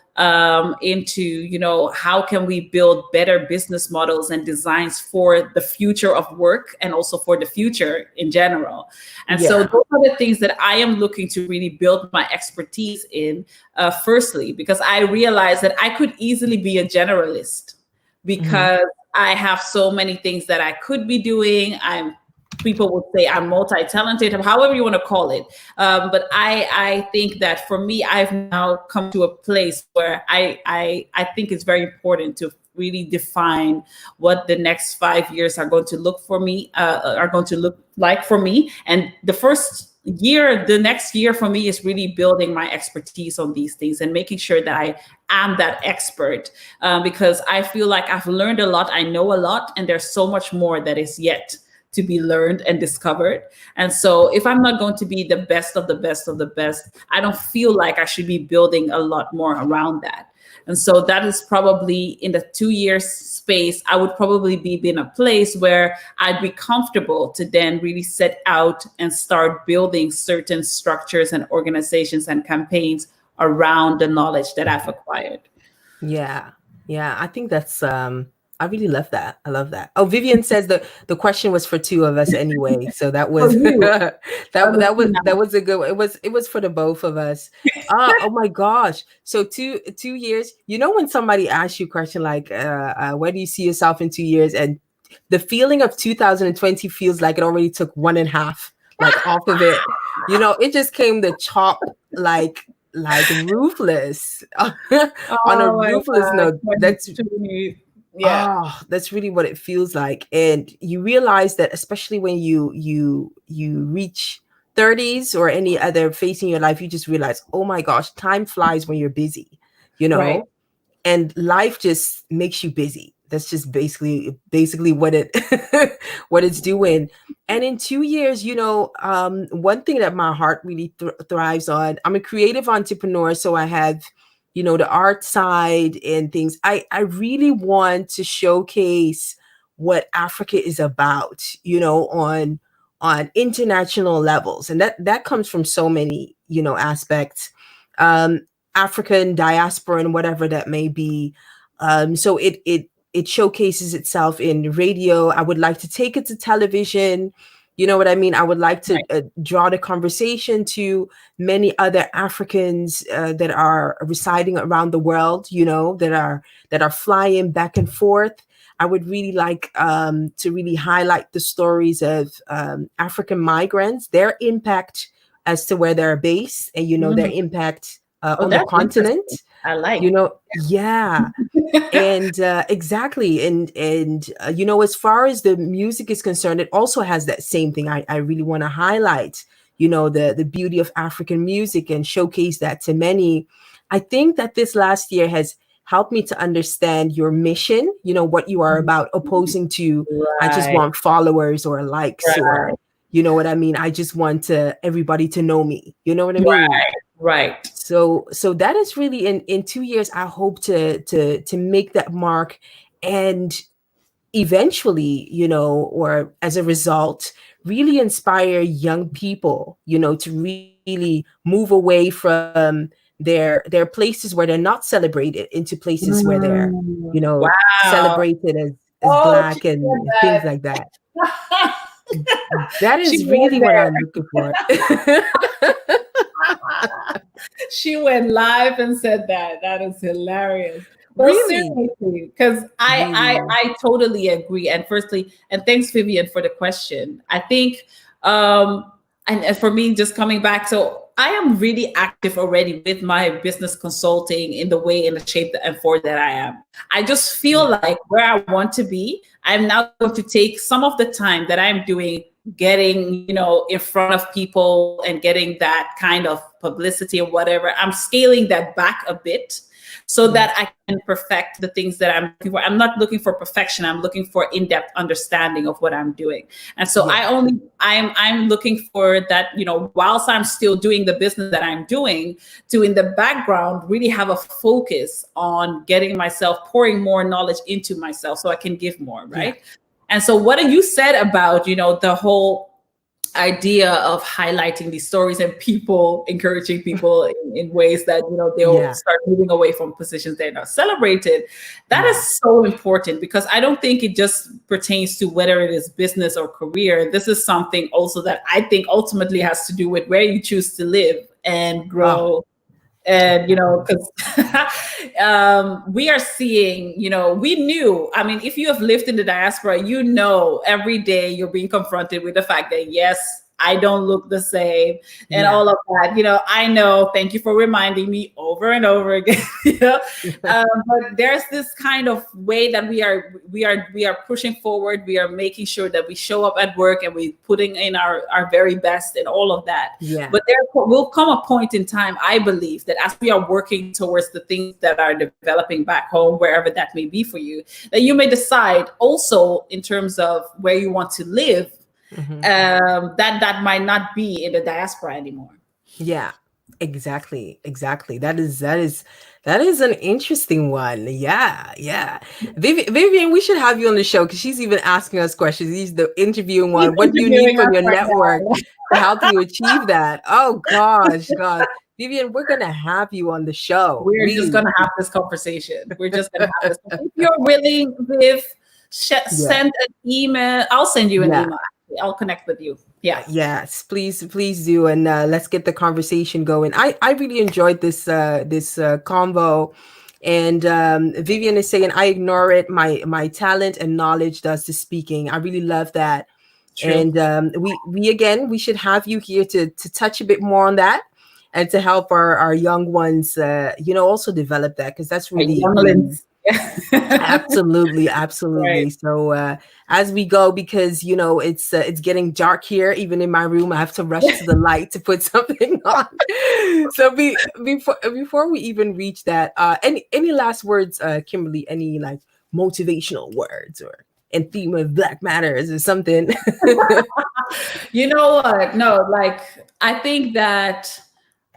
into, you know, how can we build better business models and designs for the future of work and also for the future in general. And so those are the things that I am looking to really build my expertise in, firstly, because I realized that I could easily be a generalist because I have so many things that I could be doing. People would say I'm multi-talented, however you want to call it. But I think that for me, I've now come to a place where I think it's very important to really define what the next 5 years are going to look like for me. And the next year for me is really building my expertise on these things and making sure that I am that expert, because I feel like I've learned a lot, I know a lot, and there's so much more that is yet to be learned and discovered. And so if I'm not going to be the best of the best of the best, I don't feel like I should be building a lot more around that. And so that is probably in the 2 years space, I would probably be in a place where I'd be comfortable to then really set out and start building certain structures and organizations and campaigns around the knowledge that I've acquired. Yeah. I think that's I really love that. I love that. Oh, Vivian says that the question was for two of us anyway. So that was that was a good one. It was for the both of us. Oh my gosh. So 2 years, you know, when somebody asks you a question like where do you see yourself in 2 years, and the feeling of 2020 feels like it already took 1.5 like off of it. You know, it just came to chop like ruthless on a ruthless note. That's really what it feels like. And you realize that, especially when you reach 30s or any other phase in your life, you just realize, oh my gosh, time flies when you're busy, you know. Right. And life just makes you busy. That's just basically what it what it's doing. And in 2 years, you know, one thing that my heart really thrives on, I'm a creative entrepreneur, so I have, you know, the art side and things. I really want to showcase what Africa is about, you know, on international levels. And that comes from so many, you know, aspects, African diaspora and whatever that may be. So it showcases itself in radio. I would like to take it to television. You know what I mean? I would like to draw the conversation to many other Africans that are residing around the world, you know, that are flying back and forth. I would really like to really highlight the stories of African migrants, their impact as to where they're based, and, you know, their impact on the continent. I like, you know, yeah. And exactly. And you know, as far as the music is concerned, it also has that same thing. I really want to highlight, you know, the beauty of African music and showcase that to many. I think that this last year has helped me to understand your mission, you know, what you are about, opposing to I just want followers or likes, or, you know what I mean? I just want everybody to know me. You know what I mean? Right. So that is really in 2 years, I hope to make that mark, and eventually, you know, or as a result, really inspire young people, you know, to really move away from their places where they're not celebrated into places where they're, you know, celebrated as Black and things like that. That is really what I'm looking for. She went live and said that. That is hilarious. Well, Really? seriously, because I totally agree. And firstly, and thanks, Vivian, for the question. I think, and for me, just coming back, so I am really active already with my business consulting in the way, in the shape and form that I am. I just feel like where I want to be, I'm now going to take some of the time that I'm doing, getting, in front of people and getting that kind of publicity or whatever. I'm scaling that back a bit so that I can perfect the things that I'm looking for. I'm not looking for perfection. I'm looking for in-depth understanding of what I'm doing. And so I'm looking for that, whilst I'm still doing the business that I'm doing, to in the background really have a focus on getting myself, pouring more knowledge into myself so I can give more, right? Yeah. And so what you said about, the whole idea of highlighting these stories and people, encouraging people in ways that, they'll start moving away from positions they're not celebrated. That is so important, because I don't think it just pertains to whether it is business or career. This is something also that I think ultimately has to do with where you choose to live and grow. And, because we are seeing, we knew, if you have lived in the diaspora, every day you're being confronted with the fact that, yes, I don't look the same and all of that, I know, thank you for reminding me over and over again, but there's this kind of way that we are pushing forward. We are making sure that we show up at work and we're putting in our very best and all of that. Yeah. But there will come a point in time, I believe, that as we are working towards the things that are developing back home, wherever that may be for you, that you may decide also in terms of where you want to live, that might not be in the diaspora anymore. Yeah, exactly. That is an interesting one. Yeah. Vivian, we should have you on the show, because she's even asking us questions. He's the interviewing one. What do you need from your network to help you achieve that? Oh gosh. Vivian, we're gonna have you on the show. We're just gonna have this conversation. If you're willing, Viv, send an email. I'll send you an email. I'll connect with you. Yes, please do, and let's get the conversation going. I really enjoyed this convo, and Vivian is saying, I ignore it. My talent and knowledge does the speaking. I really love that. True. And we should have you here to touch a bit more on that, and to help our young ones also develop that, because that's really absolutely. Right. So as we go, because it's getting dark here, even in my room, I have to rush to the light to put something on. So before we even reach that, any last words, Kimberly? Any like motivational words or in theme of Black Matters or something? No, like I think that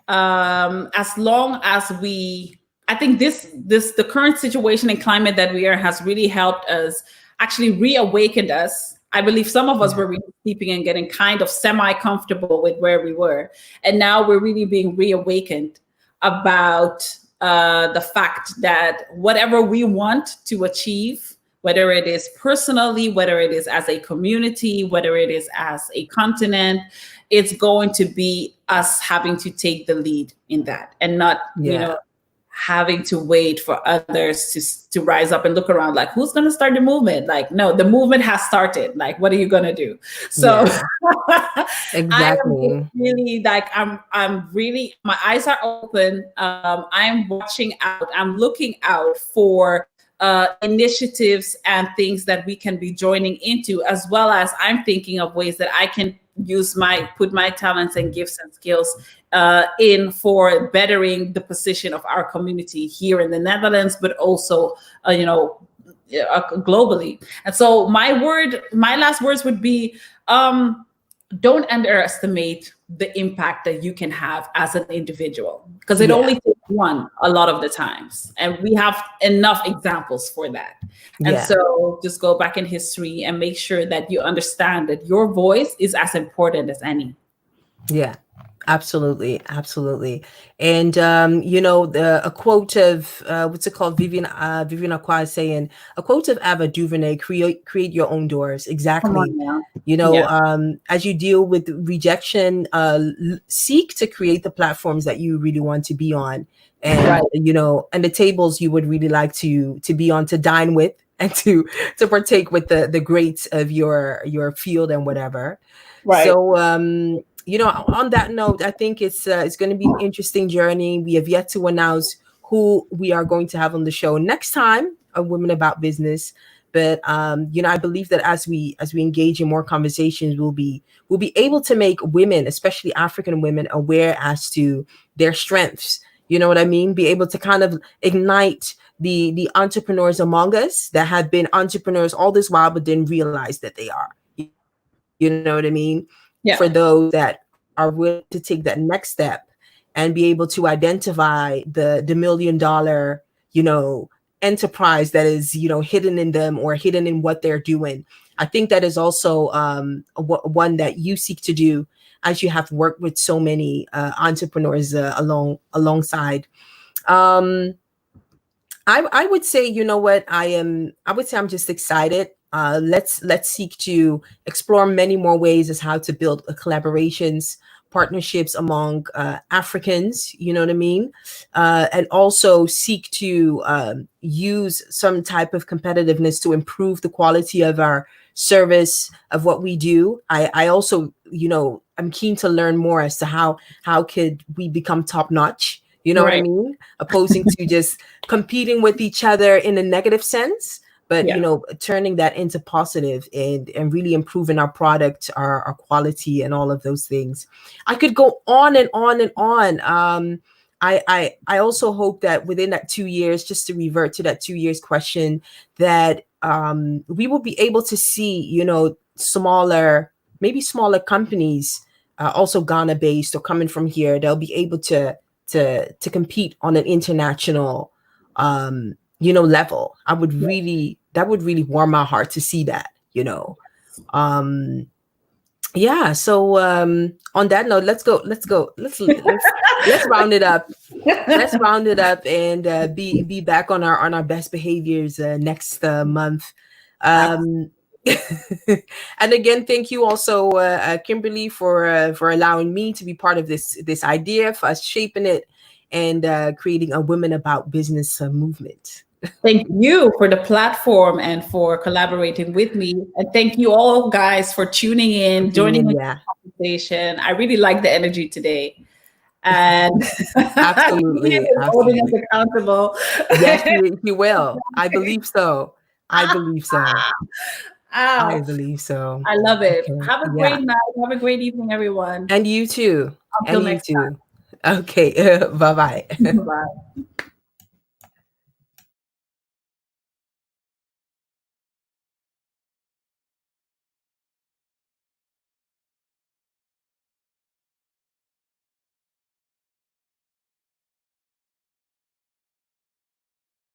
as long as I think the current situation and climate that we are has really helped us, actually reawakened us. I believe some of us were really sleeping and getting kind of semi-comfortable with where we were. And now we're really being reawakened about the fact that whatever we want to achieve, whether it is personally, whether it is as a community, whether it is as a continent, it's going to be us having to take the lead in that, and not, having to wait for others to rise up and look around like, who's going to start the movement? Like, no, the movement has started. Like, what are you going to do? So exactly. I'm really like, I'm really, my eyes are open. I'm watching out. I'm looking out for initiatives and things that we can be joining into, as well as I'm thinking of ways that I can put my talents and gifts and skills in for bettering the position of our community here in the Netherlands, but also, globally. And so my last words would be, don't underestimate the impact that you can have as an individual, because it only takes one a lot of the times. And we have enough examples for that. And so just go back in history and make sure that you understand that your voice is as important as any. Yeah. Absolutely. And a quote of what's it called? Vivian Acquah is saying, a quote of Ava DuVernay: create your own doors. Exactly. As you deal with rejection, seek to create the platforms that you really want to be on, and and the tables you would really like to be on, to dine with, and to partake with the greats of your field and whatever. Right. So On that note, I think it's going to be an interesting journey. We have yet to announce who we are going to have on the show next time on Women About Business. But I believe that as we engage in more conversations, we'll be able to make women, especially African women, aware as to their strengths. You know what I mean? Be able to kind of ignite the entrepreneurs among us that have been entrepreneurs all this while but didn't realize that they are. You know what I mean? Yeah. For those that are willing to take that next step and be able to identify the $1 million, enterprise that is, hidden in them or hidden in what they're doing. I think that is also one that you seek to do as you have worked with so many entrepreneurs alongside. I would say, you know what, I would say I'm just excited. Let's seek to explore many more ways as how to build collaborations, partnerships among Africans, you know what I mean? And also seek to use some type of competitiveness to improve the quality of our service, of what we do. I also, I'm keen to learn more as to how could we become top notch. You know what I mean? Opposing to just competing with each other in a negative sense, but turning that into positive and really improving our product, our quality, and all of those things. I could go on and on and on. I also hope that within that 2 years, just to revert to that 2 years question, that we will be able to see, maybe smaller companies, also Ghana based or coming from here, they'll be able to compete on an international level. That would really warm my heart to see that. So on that note, let's round it up. Let's round it up and be back on our best behaviors next month. And again, thank you also, Kimberly, for allowing me to be part of this idea, for us shaping it and creating a Women About Business movement. Thank you for the platform and for collaborating with me. And thank you all guys for tuning in, joining the conversation. I really like the energy today. And absolutely holding us accountable. Yes, he will. I believe so. I believe so. I love it. Okay. Have a great night. Have a great evening, everyone. And you too. Until next time. Okay. Bye-bye. Bye.